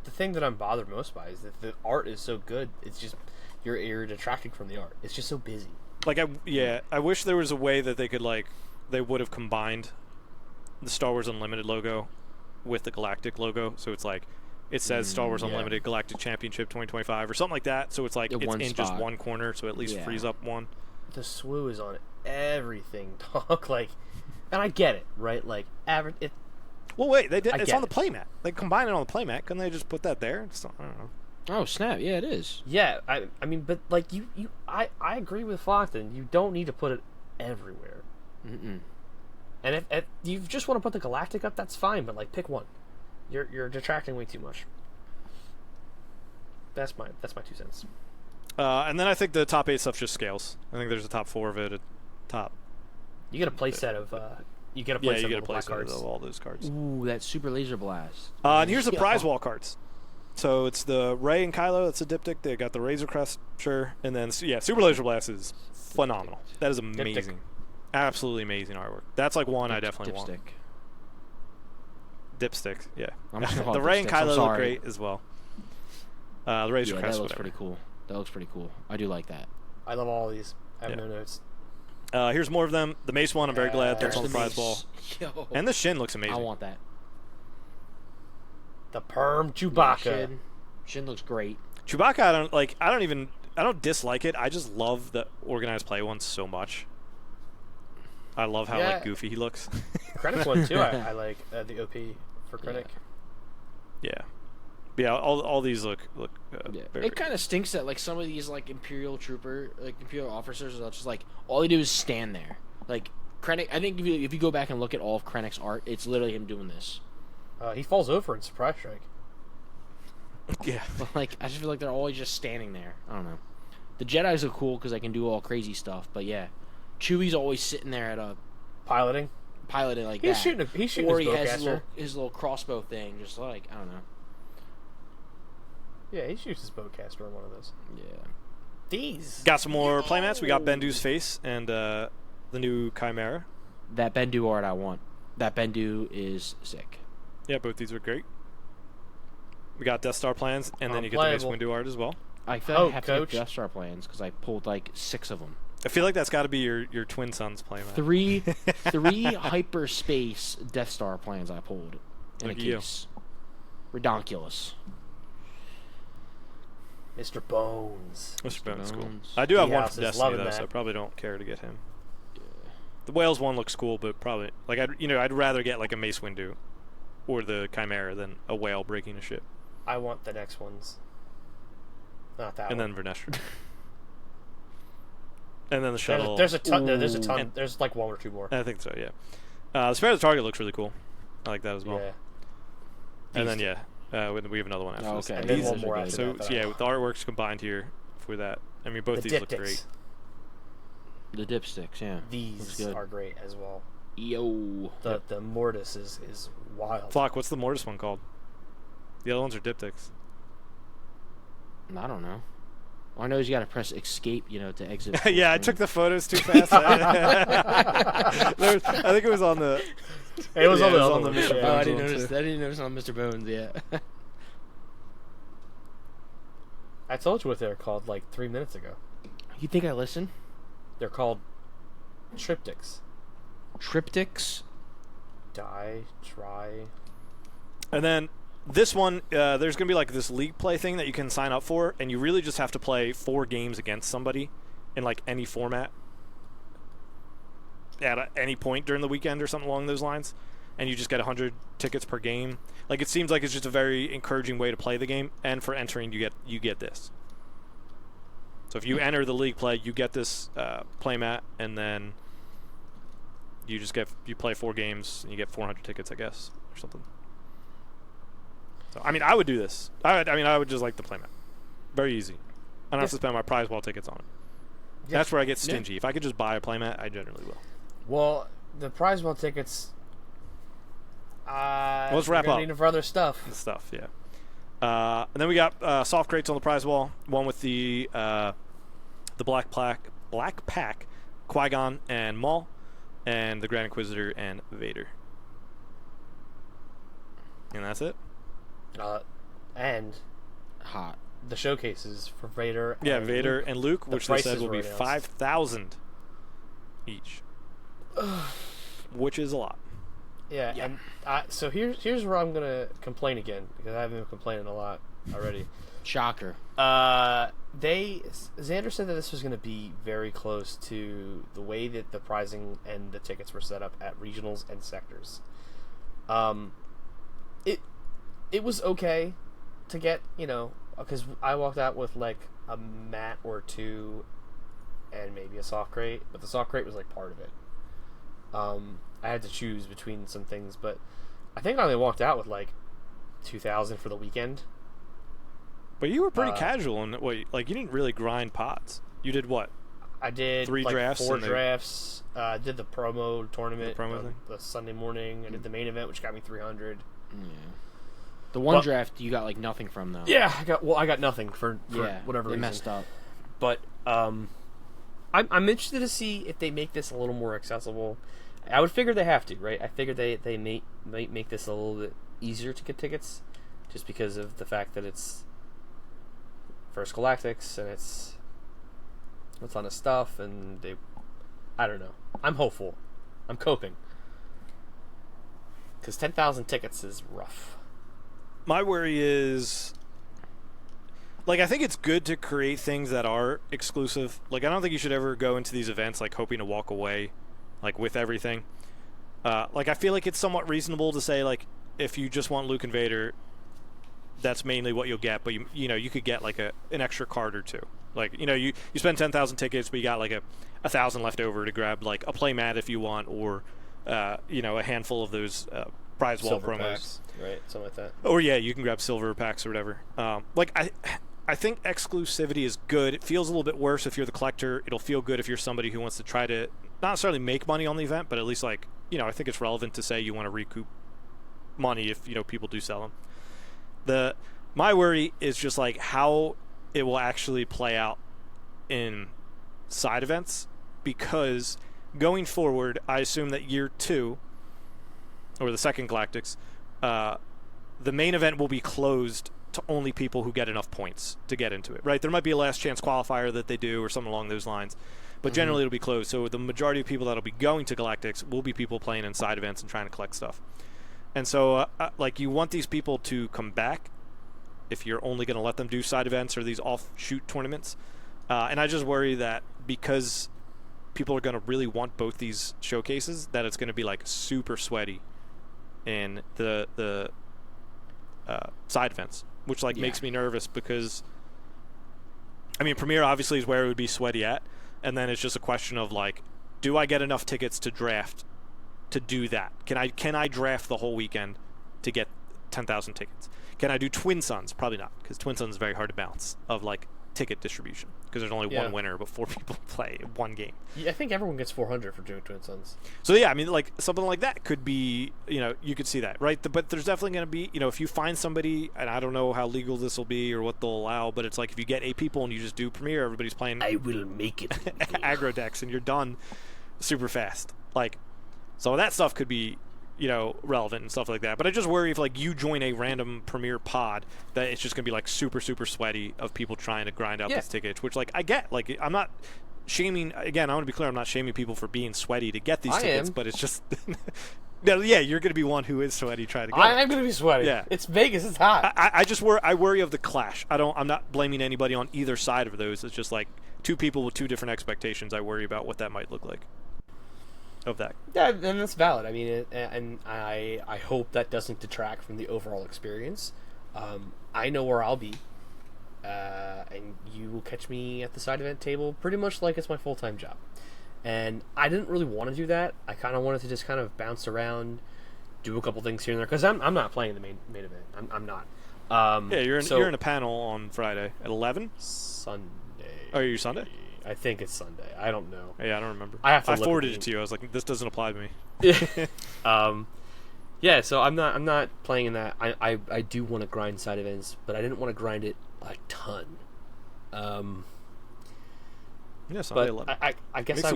thing that I'm bothered most by is that the art is so good. It's just you're detracting from the art. It's just so busy.
Like I wish there was a way that they could they would have combined the Star Wars Unlimited logo with the Galactic logo, so it's like it says Star Wars Unlimited Galactic Championship 2025 or something like that. So it's like it's in just one corner, so at least frees up one.
The SWU is on everything, dog. Like, and I get it, right? Like average.
Well, wait, they did. It's on the playmat. They combined it on the playmat. Couldn't they just put that there? I don't know.
Oh snap! Yeah, it is.
Yeah, I mean, but like I agree with Flockton. You don't need to put it everywhere.
Mm-mm.
And if you just want to put the Galactic up, that's fine. But like, pick one. You're detracting way too much. That's my 2 cents.
And then I think the top 8 stuff just scales. I think there's a top 4 of it.
You get a playset of. You get a playset
of all those cards.
Ooh, that super laser blast.
And here's the prize wall cards. So it's the Rey and Kylo. That's a diptych. They got the Razor Crest, sure, and then Super Laser Blast is phenomenal. That is amazing, absolutely amazing artwork. That's like one I definitely want. Dipstick, yeah. The Rey and Kylo look great as well. The Razor Crest,
that looks pretty cool. That looks pretty cool. I do like that.
I love all of these. I have no notes.
Here's more of them. The Mace one, I'm very glad that's on the prize wall.
Yo.
And the Shin looks amazing.
I want that.
The Perm Chewbacca.
Shin looks great.
Chewbacca, I don't dislike it. I just love the organized play one so much. I love how goofy he looks.
Krennic's one too. I like the OP for Krennic.
Yeah. Yeah, all these look
Yeah.
very,
It kind of stinks that like some of these like Imperial officers are just like all they do is stand there. Like Krennic, I think if you go back and look at all of Krennic's art, it's literally him doing this.
He falls over in Surprise Strike.
yeah.
But, like I just feel like they're always just standing there. I don't know. The Jedi's are cool because they can do all crazy stuff, but yeah, Chewie's always sitting there at a
Piloting.
piloting like
He's
that.
shooting
Or
his
he has
bowcaster.
his little crossbow thing, just like I don't know.
Yeah, he shoots his bowcaster on one of those.
Yeah.
These.
Got some more playmats. We got Bendu's face and the new Chimera.
That Bendu art I want. That Bendu is sick.
Yeah, both these are great. We got Death Star plans, and then you get the Mace
Unplayable.
Windu art as well.
I feel like I have to
Coach.
get Death Star plans because I pulled like 6 of them.
I feel like that's got to be your twin son's playmat.
Three hyperspace Death Star plans I pulled in
Look
a
at you.
case. Redonkulous.
Mr. Bones.
Mr. Bones, cool.
Bones.
I do have one
D-House
for
is
Destiny
loving
though,
that.
so I probably don't care to get him. The Whales one looks cool, but probably like I'd rather get like a Mace Windu or the Chimera than a whale breaking a ship,
I want the next ones. Not that
and
one.
then Vernestra, and then the shuttle.
There's a ton. There's a ton.
And-
There's like one or two more.
I think so. Yeah. The Spare the Target looks really cool. I like that as well.
Yeah.
And then
These-
we have another one after
Oh,
this.
okay.
And then
These-
one more after
so
that.
yeah, with the artworks combined here for that. I mean, both
The
these look
diptychs.
great.
The dipsticks, yeah. Looks
These
good.
are great as well.
Yo.
The Mortis is wild.
Flock, what's the Mortis one called? The other ones are diptychs.
I don't know. All I know is you got to press escape, to exit.
Yeah, I took the photos too fast. I think it was on the.
It was
Yeah,
on the
it was
other
on the
one.
Mr.
Yeah.
Oh, I
Bones
didn't
one,
notice.
too.
I didn't notice on Mr. Bones. Yeah.
I told you what they're called like 3 minutes ago.
You think I listen?
They're called triptychs.
Triptychs.
Try.
And then this one, there's going to be like this league play thing that you can sign up for, and you really just have to play 4 games against somebody in like any format at any point during the weekend or something along those lines, and you just get 100 tickets per game. Like it seems like it's just a very encouraging way to play the game, and for entering you get this. So if you enter the league play, you get this playmat, and then you play 4 games and you get 400 tickets, I guess, or something. So I mean, I would do this. I would just like the playmat. Very easy. I don't have to spend my prize ball tickets on it.
Yeah.
That's where I get stingy. If I could just buy a playmat, I generally will.
Well, the prize ball tickets.
Let's wrap up.
Need them for other stuff.
The stuff, yeah. And then we got soft crates on the prize wall. One with the black pack, Qui-Gon and Maul, and the Grand Inquisitor and Vader. And that's it.
And
Hot.
the showcases for Vader.
Yeah,
and
Vader
Luke.
and Luke,
The
which they said
prices
will be
were announced.
5,000 each, which is a lot.
Yeah,
Yeah.
and so here's where I'm gonna complain again because I haven't been complaining a lot already.
Shocker.
Xander said that this was going to be very close to the way that the prizing and the tickets were set up at regionals and sectors. It was okay to get, because I walked out with like a mat or 2 and maybe a soft crate, but the soft crate was like part of it. I had to choose between some things, but I think I only walked out with like 2,000 for the weekend.
But you were pretty casual, and you didn't really grind pots. You did what?
I did
3
like
drafts
4
and
drafts. I did the promo tournament
The promo
on
thing?
the Sunday morning. I did the main event, which got me 300.
Yeah. The one
Well-
draft you got like nothing from though.
Yeah, I got nothing for
Yeah.
whatever
they
reason.
messed up.
But I'm interested to see if they make this a little more accessible. I would figure they have to, right? I figured they may make this a little bit easier to get tickets, just because of the fact that it's first Galactics and it's a ton of stuff, and I don't know. I'm hopeful. I'm coping. Because 10,000 tickets is rough.
My worry is, I think it's good to create things that are exclusive. I don't think you should ever go into these events hoping to walk away with everything. I feel like it's somewhat reasonable to say if you just want Luke and Vader, that's mainly what you'll get. But you could get like an extra card or two. Like you spend 10,000 tickets, but you got like a 1,000 left over to grab like a playmat if you want, or a handful of those prize wall
Silver
promos,
packs, right? Something like that.
or you can grab silver packs or whatever. I think exclusivity is good. It feels a little bit worse if you're the collector. It'll feel good if you're somebody who wants to try to not necessarily make money on the event, but at least I think it's relevant to say you want to recoup money if people do sell them. My worry is just like how it will actually play out in side events, because going forward, I assume that year 2 or the second Galactics, the main event will be closed to only people who get enough points to get into it, right? There might be a last chance qualifier that they do or something along those lines, but generally it'll be closed. So the majority of people that'll be going to Galactics will be people playing in side events and trying to collect stuff. And so you want these people to come back if you're only going to let them do side events or these offshoot tournaments. And I just worry that because people are going to really want both these showcases, that it's going to be like super sweaty in the side events, which makes me nervous, because Premier obviously is where it would be sweaty at, and then it's just a question of do I get enough tickets to draft to do that? Can I draft the whole weekend to get 10,000 tickets? Can I do Twin Suns? Probably not, because Twin Suns is very hard to balance of ticket distribution, because there's only one winner, but 4 people play one game.
Yeah, I think everyone gets 400 for doing Twin Suns.
So something like that could be, you could see that, right? But there's definitely going to be, if you find somebody, and I don't know how legal this will be or what they'll allow, but it's if you get 8 people and you just do Premier, everybody's playing
I will make it
aggro decks, and you're done super fast. Some of that stuff could be relevant and stuff like that. But I just worry if you join a random Premier pod, that it's just gonna be super, super sweaty of people trying to grind out these tickets, which I get. I'm not shaming, again, I want to be clear, I'm not shaming people for being sweaty to get these tickets, but it's just you're gonna be one who is sweaty trying to get
I am gonna be sweaty.
Yeah.
It's Vegas, it's hot.
I worry of the clash. I'm not blaming anybody on either side of those. It's just 2 people with 2 different expectations. I worry about what that might look like. Of that.
Yeah, and that's valid. And I hope that doesn't detract from the overall experience. I know where I'll be, and you will catch me at the side event table pretty much like it's my full-time job. And I didn't really want to do that. I kind of wanted to just kind of bounce around, do a couple things here and there, because I'm not playing the main event. I'm not.
You're in a panel on Friday at 11.
Sunday.
Oh, are you Sunday?
I think it's Sunday. I don't know.
Yeah, I don't remember.
I
forwarded it to you. I was like, this doesn't apply to me.
Yeah, so I'm not playing in that. I do want to grind side events, but I didn't want to grind it a ton.
Yeah, Sunday 11.
I guess I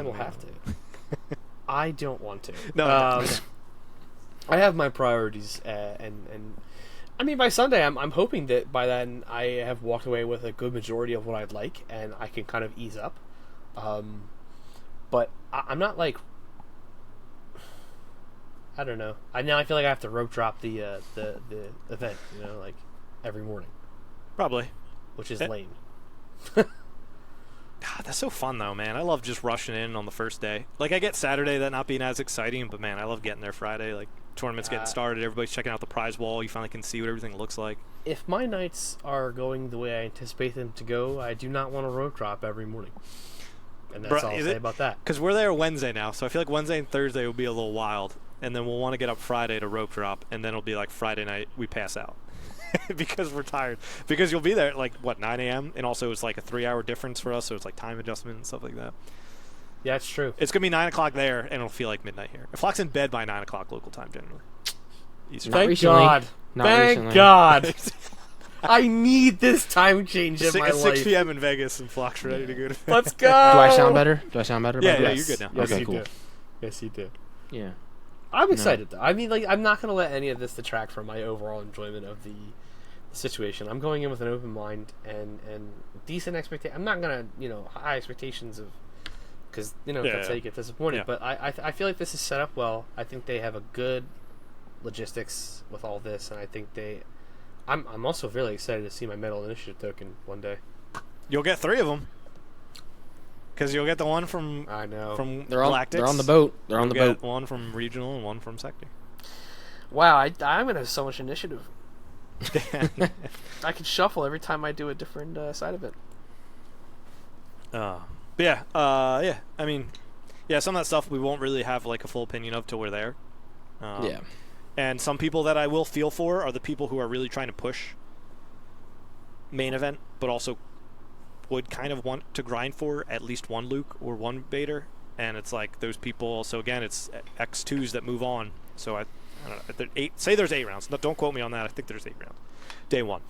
will have to. I don't want to.
No.
I have my priorities, and by Sunday, I'm hoping that by then I have walked away with a good majority of what I'd like, and I can kind of ease up. But I'm not I don't know. I feel like I have to rope drop the event, every morning.
Probably.
Which is lame.
God, that's so fun though, man. I love just rushing in on the first day. I get Saturday that not being as exciting, but man, I love getting there Friday. Tournaments getting started, everybody's checking out the prize wall. You finally can see what everything looks like.
If my nights are going the way I anticipate them to go, I do not want to rope drop every morning. And that's all I'll say about that.
Because we're there Wednesday now, so I feel like Wednesday and Thursday will be a little wild, and then we'll want to get up Friday to rope drop, and then it'll be Friday night we pass out. Because we're tired. Because you'll be there at 9 a.m. and also it's a 3-hour difference for us, so it's time adjustment and stuff like that.
Yeah, it's true.
It's gonna be 9 o'clock there, and it'll feel like midnight here. Flock's in bed by 9 o'clock local time generally.
Thank God. Thank God. I need this time change in my life.
6 p.m. in Vegas, and Flock's ready to go to bed.
Let's go.
Do I sound better?
Yeah, you're good now.
Yes,
okay,
you
cool.
do. Yes, you do.
Yeah.
I'm excited though. I'm not gonna let any of this detract from my overall enjoyment of the situation. I'm going in with an open mind and decent expectation. I'm not gonna high expectations of, because that's how you get disappointed.
Yeah.
But I feel like this is set up well. I think they have a good logistics with all this, and I think I'm also really excited to see my Metal Initiative token one day.
You'll get 3 of them. Because you'll get the one from
I know
from
They're
Galactics.
on the boat. They're on the boat.
One from regional and one from sector.
Wow, I'm gonna have so much initiative. I can shuffle every time I do a different side event.
But yeah, yeah. I mean, yeah, some of that stuff we won't really have like a full opinion of till we're there.
Yeah.
And some people that I will feel for are the people who are really trying to push main event, but also would kind of want to grind for at least one Luke or one Vader. And it's like those people. So again, it's X2s that move on. So I don't know. Say there's 8 rounds. No, don't quote me on that. I think there's 8 rounds. Day 1.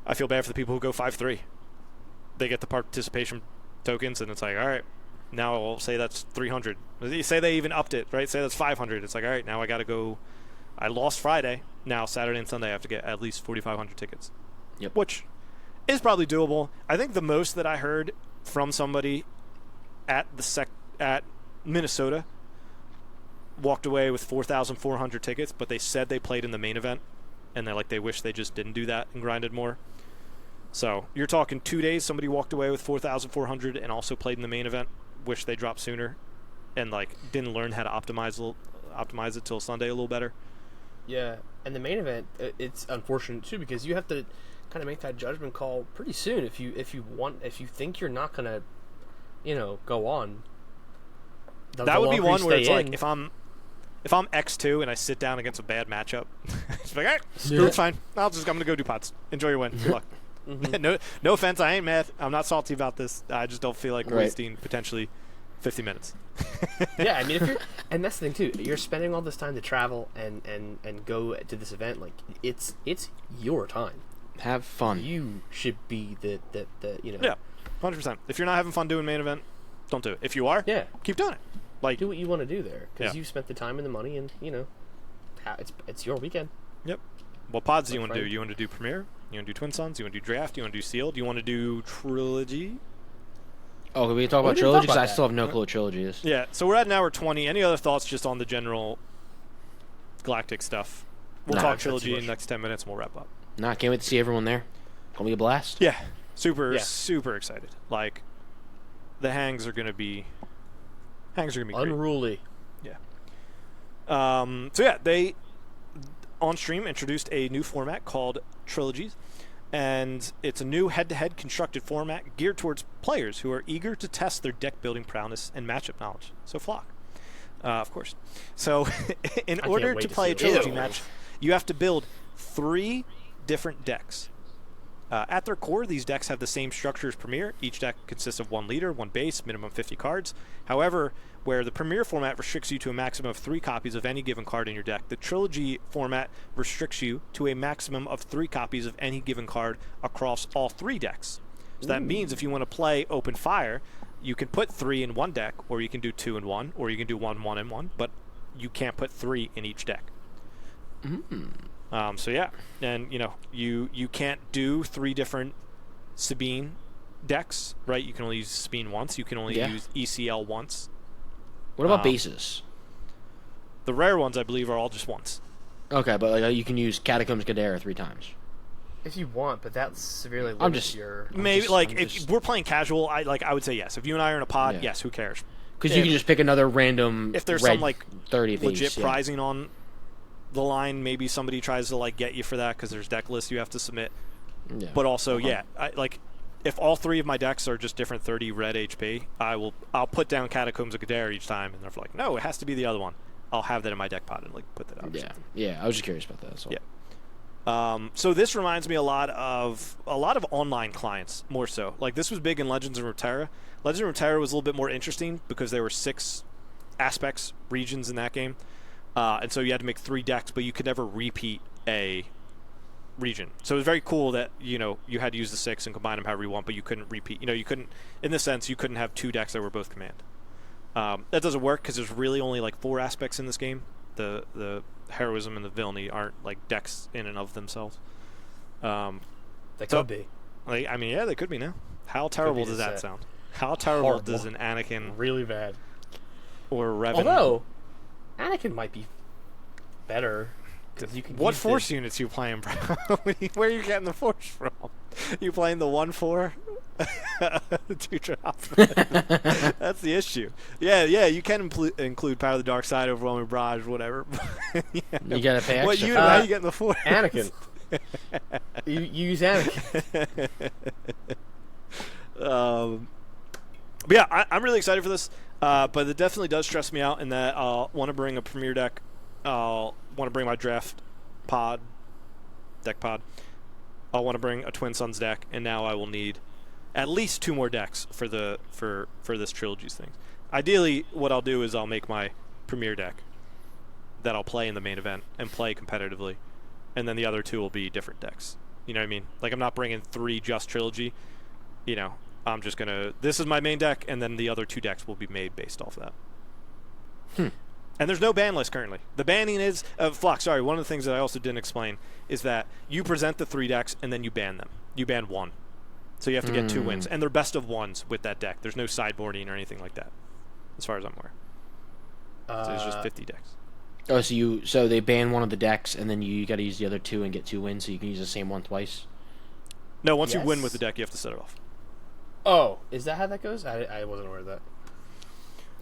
I feel bad for the people who go 5-3. They get the participation tokens, and it's like, all right, now I'll say that's 300. Say they even upped it, right? Say that's 500. It's like, all right, now I got to go. I lost Friday. Now Saturday and Sunday I have to get at least 4,500 tickets.
Yep.
Which is probably doable. I think the most that I heard from somebody at at Minnesota walked away with 4,400 tickets, but they said they played in the main event, and they're like they wish they just didn't do that and grinded more. So you're talking 2 days. Somebody walked away with 4,400 and also played in the main event. Wish they dropped sooner, and like didn't learn how to optimize it till Sunday a little better.
Yeah, and the main event, it's unfortunate too because you have to kind of make that judgment call pretty soon if you think you're not gonna, go on.
That would be one where it's like if I'm X2 and I sit down against a bad matchup, it's like, all right, it's fine. I'm gonna go do pots. Enjoy your win. Good luck.
Mm-hmm.
No offense, I ain't mad. I'm not salty about this. I just don't feel like wasting potentially 50 minutes.
Yeah, I mean, and that's the thing too. You're spending all this time to travel and go to this event. Like it's your time.
Have fun.
You should be the
Yeah, 100%. If you're not having fun doing main event, don't do it. If you are,
yeah,
keep doing it. Like
do what you want to do there because
Yeah.
you spent the time and the money and it's your weekend.
Yep. What pods do you want to do? You want to do Premiere? You want to do Twin Suns? You want to do Draft? You want to do Sealed? You want to do Trilogy?
Oh, can we talk about
didn't
Trilogy?
talk
Because
about
I
that.
still have no clue what Trilogy is.
Yeah, so we're at an hour 20. Any other thoughts just on the general Galactic stuff? We'll
Nah,
talk
that's too
Trilogy in
much.
the next 10 minutes and we'll wrap up.
Nah, can't wait to see everyone there. Gonna be a blast.
Yeah, super excited. Like, the hangs are going to be great.
Unruly.
Yeah. So yeah, they on stream introduced a new format called Trilogies, and it's a new head-to-head constructed format geared towards players who are eager to test their deck-building prowess and matchup knowledge. So Flock, of course. So in order
wait
to
to
play
see
a
what
Trilogy
it
match, you have to build 3 different decks. At their core, these decks have the same structure as Premier. Each deck consists of 1 leader, 1 base, minimum 50 cards. However, where the Premier format restricts you to a maximum of 3 copies of any given card in your deck, the Trilogy format restricts you to a maximum of 3 copies of any given card across all 3 decks. So that means if you want to play Open Fire, you can put 3 in one deck, or you can do 2 in one, or you can do 1, 1, and 1, but you can't put 3 in each deck. So yeah, and you can't do 3 different Sabine decks, right? You can only use Sabine once. You can only use ECL once.
What about bases?
The rare ones, I believe, are all just once.
Okay, but like, you can use Catacombs Gadara 3 times.
If you want, but that severely limits your.
Maybe if we're playing casual, I would say yes. If you and I are in a pod, yes. Who cares?
Because you can just pick another random.
If there's
red
some like
30 of
legit
each,
prizing on the line, maybe somebody tries to like get you for that because there's deck lists you have to submit.
Yeah.
But also, if all 3 of my decks are just different 30 red HP, I'll put down Catacombs of Gadara each time, and they're like, no, it has to be the other one. I'll have that in my deck pod and like put that out.
Yeah. I was just curious about that. So.
Yeah. So this reminds me a lot of online clients, more so. Like this was big in Legends of Runeterra. Legends of Runeterra was a little bit more interesting because there were 6 aspects, regions in that game. And so you had to make 3 decks, but you could never repeat a region. So it was very cool that, you had to use the 6 and combine them however you want, but you couldn't repeat. You couldn't, in this sense, you couldn't have 2 decks that were both command. That doesn't work because there's really only like 4 aspects in this game. The heroism and the villainy aren't like decks in and of themselves.
They could be.
Like, I mean, yeah, they could be now. How terrible does that sound? How terrible does an Anakin
really bad
or Revan?
Although Anakin might be better. You can
what force units you playing, bro? Where are you getting the force from? You playing the 1/4 Two drops. That's the issue. Yeah, you can include Power of the Dark Side, Overwhelming Barrage, whatever.
You gotta pay extra.
What unit? How you getting the 4?
Anakin. you use Anakin.
But yeah, I'm really excited for this. But it definitely does stress me out in that I'll want to bring a Premier deck. I'll want to bring my draft deck pod. I'll want to bring a Twin Suns deck, and now I will need at least 2 more decks for this Trilogies thing. Ideally, what I'll do is I'll make my Premier deck that I'll play in the main event and play competitively, and then the other 2 will be different decks. You know what I mean? Like, I'm not bringing 3 just Trilogy. You know, I'm just gonna. This is my main deck, and then the other 2 decks will be made based off of that. And there's no ban list currently. The banning is Flock. Sorry, one of the things that I also didn't explain is that you present the 3 decks and then you ban them. You ban 1, so you have to get 2 wins, and they're best of 1s with that deck. There's no sideboarding or anything like that, as far as I'm aware. So it's just 50 decks.
Oh, so they ban one of the decks, and then you got to use the other 2 and get 2 wins, so you can use the same one twice.
No, once you win with the deck, you have to set it off.
Oh, is that how that goes? I wasn't aware of that.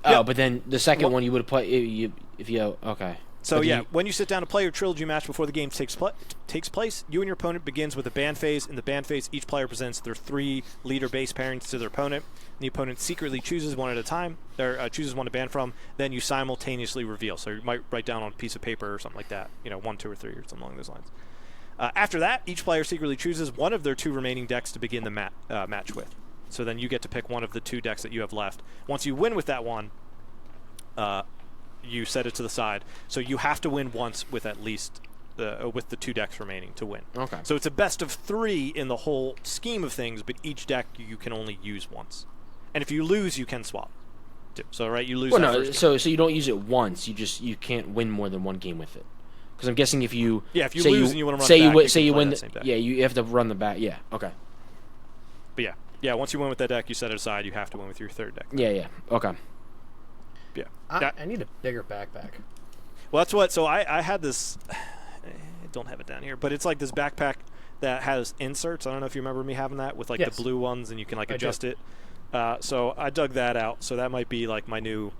Oh, but then the second one you would play okay.
So yeah, when you sit down to play your Trilogy match before the game takes place, you and your opponent begins with a ban phase. In the ban phase, each player presents their 3 leader base pairings to their opponent. And the opponent secretly chooses one at a time, or chooses one to ban from. Then you simultaneously reveal. So you might write down on a piece of paper or something like that. 1, 2, or 3, or something along those lines. After that, each player secretly chooses one of their 2 remaining decks to begin the match with. So then you get to pick one of the 2 decks that you have left. Once you win with that one, you set it to the side. So you have to win once with at least with the 2 decks remaining to win. Okay. So it's a best of 3 in the whole scheme of things, but each deck you can only use once. And if you lose, you can swap. So right, you lose.
Well, no. So you don't use it once. You can't win more than 1 game with it. Because I'm guessing if you
if you lose and you want to run back,
you win you have to run the back. Yeah. Okay.
But yeah, once you win with that deck, you set it aside. You have to win with your 3rd deck.
Yeah. Okay.
Yeah.
I need a bigger backpack.
Well, that's what. So I had this. I don't have it down here, but it's like this backpack that has inserts. I don't know if you remember me having that with like the blue ones, and you can like adjust it. So I dug that out. So that might be like my new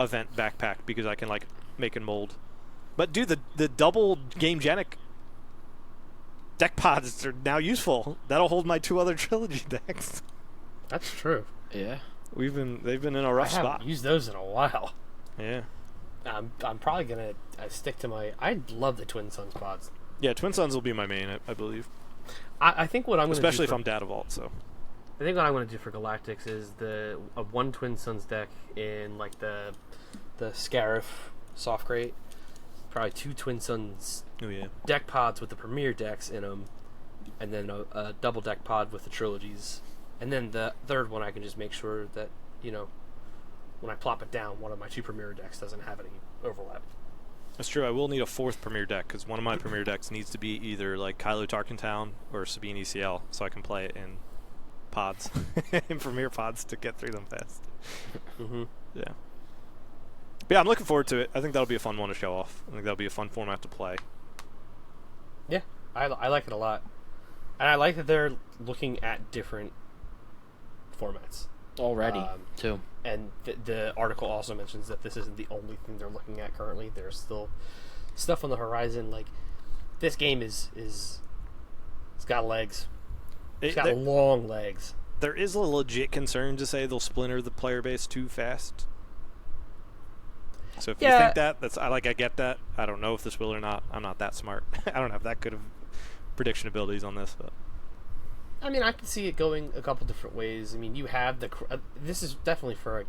event backpack because I can like make and mold. But dude, the double Gamegenic deck pods are now useful. That'll hold my 2 other Trilogy decks.
That's true.
Yeah.
They've been in a rough spot.
I haven't used those in a while.
Yeah.
I'm probably gonna stick to my. I love the Twin Suns pods.
Yeah, Twin Suns will be my main, I believe.
I think what I'm gonna
especially if I'm Data Vault. So.
I think what I'm gonna do for Galactics is a 1 Twin Suns deck in like the Scarif soft crate. Probably 2 Twin Suns deck pods with the Premier decks in them, and then a double deck pod with the Trilogies. And then the 3rd one, I can just make sure that, when I plop it down, one of my 2 Premier decks doesn't have any overlap.
That's true. I will need a 4th Premier deck, because one of my Premier decks needs to be either like Kylo Tarkintown or Sabine ECL, so I can play it in pods, in Premier pods to get through them fast. Yeah. But yeah, I'm looking forward to it. I think that'll be a fun one to show off. I think that'll be a fun format to play.
Yeah, I like it a lot. And I like that they're looking at different formats
already too.
And the article also mentions that this isn't the only thing they're looking at currently. There's still stuff on the horizon. Like, this game is it's got legs. It's got long legs.
There is a legit concern to say they'll splinter the player base too fast. So if you think I get that. I don't know if this will or not. I'm not that smart. I don't have that good of prediction abilities on this, but
I mean, I can see it going a couple different ways. I mean, you have this is definitely for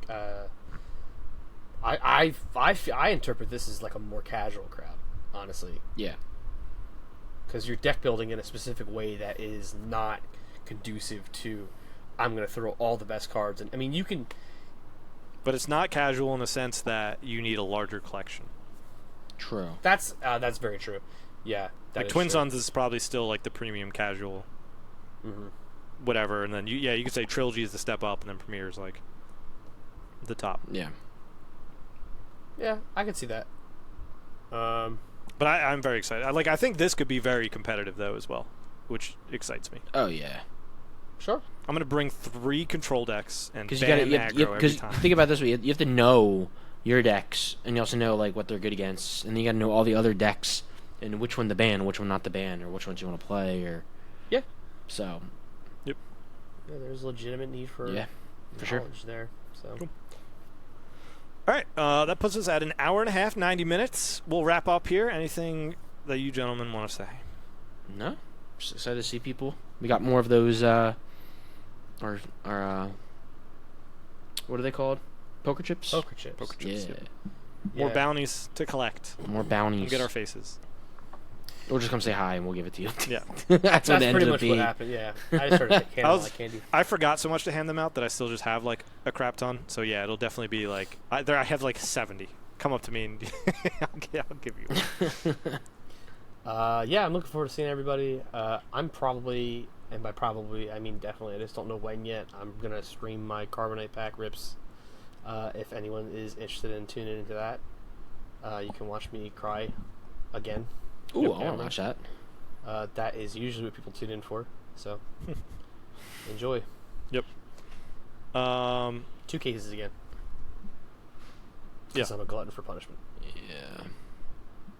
I interpret this as like a more casual crowd, honestly.
Yeah.
Because you're deck building in a specific way that is not conducive to I'm going to throw all the best cards, and I mean you can.
But it's not casual in the sense that you need a larger collection.
True.
That's very true. Yeah.
Like Twin Suns is probably still like the premium casual. Whatever, and then you could say Trilogy is the step up, and then Premier is like the top.
Yeah.
Yeah, I can see that.
But I'm very excited. I think this could be very competitive though as well, which excites me.
Oh yeah.
Sure.
I'm going to bring 3 control decks and
Because
ban aggro every time.
think about it this way: you have to know your decks, and you also know like what they're good against, and then you got to know all the other decks and which one to ban, which one not to ban, or which ones you want to play, or
Yeah.
so.
Yep.
Yeah, there's legitimate need for
sure.
knowledge there. So.
Cool. All right, that puts us at an hour and a half, 90 minutes. We'll wrap up here. Anything that you gentlemen want to say?
No, just excited to see people. We got more of those. Our what are they called? Poker chips.
Poker chips.
Poker chips.
Yeah.
Yep. More bounties to collect.
More bounties.
We'll get our faces.
Or just come say hi and we'll give it to you.
Yeah.
That's what it
pretty
ended up
much
being.
what happened. Yeah. I just started handing out like candy.
I forgot so much to hand them out that I still just have like a crap ton. So yeah, it'll definitely be like I have like 70. Come up to me and I'll give you one.
Yeah, I'm looking forward to seeing everybody. I'm probably, and by probably I mean definitely, I just don't know when yet. I'm gonna stream my Carbonite pack rips. If anyone is interested in tuning into that, you can watch me cry again.
Ooh,
Yep,
I want to watch that.
That is usually what people tune in for. So enjoy.
Yep.
2 cases again.
Yeah.
Because I'm a glutton for punishment.
Yeah.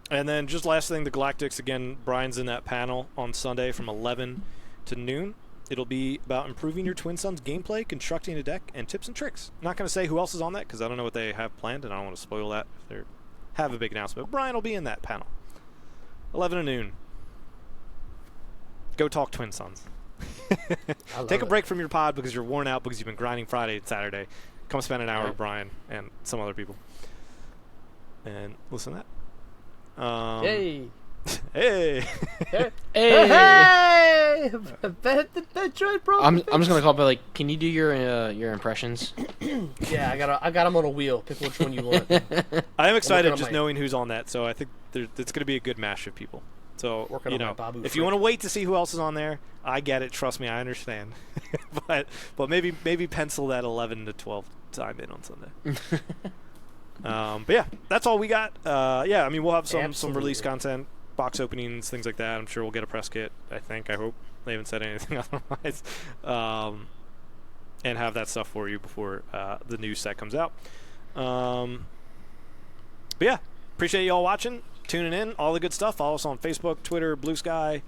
And then just last thing, the Galactics, again, Brian's in that panel on Sunday from 11 to noon. It'll be about improving your Twin Sons gameplay, constructing a deck, and tips and tricks. I'm not going to say who else is on that because I don't know what they have planned, and I don't want to spoil that if they have a big announcement. But Brian will be in that panel. 11 to noon. Go talk Twin Sons. Take a break from your pod because you're worn out because you've been grinding Friday and Saturday. Come spend an hour with Brian and some other people. And listen to that.
Hey!
Hey!
Hey!
Hey!
Detroit, bro!
I'm just gonna call, but like, can you do your impressions?
Yeah, I got them on a wheel. Pick which one you want.
I am excited
on
just
my-
knowing who's on that, so I think it's going to be a good mash of people. So,
Working
you
on my
know,
Babu
if
freak.
you want to wait to see who else is on there, I get it. Trust me, I understand. but maybe pencil that 11 to 12 time in on Sunday. But yeah, that's all we got. Yeah, I mean, we'll have some
Absolutely.
release content, box openings, things like that. I'm sure we'll get a press kit, I hope. They haven't said anything otherwise. And have that stuff for you before the new set comes out. But yeah, appreciate you all watching, tuning in, all the good stuff. Follow us on Facebook, Twitter, Blue Sky,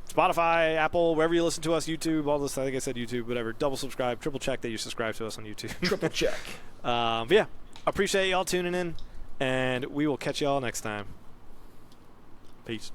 Spotify, Apple, wherever you listen to us, YouTube, all this. I think I said YouTube, whatever. Double subscribe, triple check that you subscribe to us on YouTube.
Triple check.
But yeah, appreciate y'all tuning in, and we will catch y'all next time. Peace.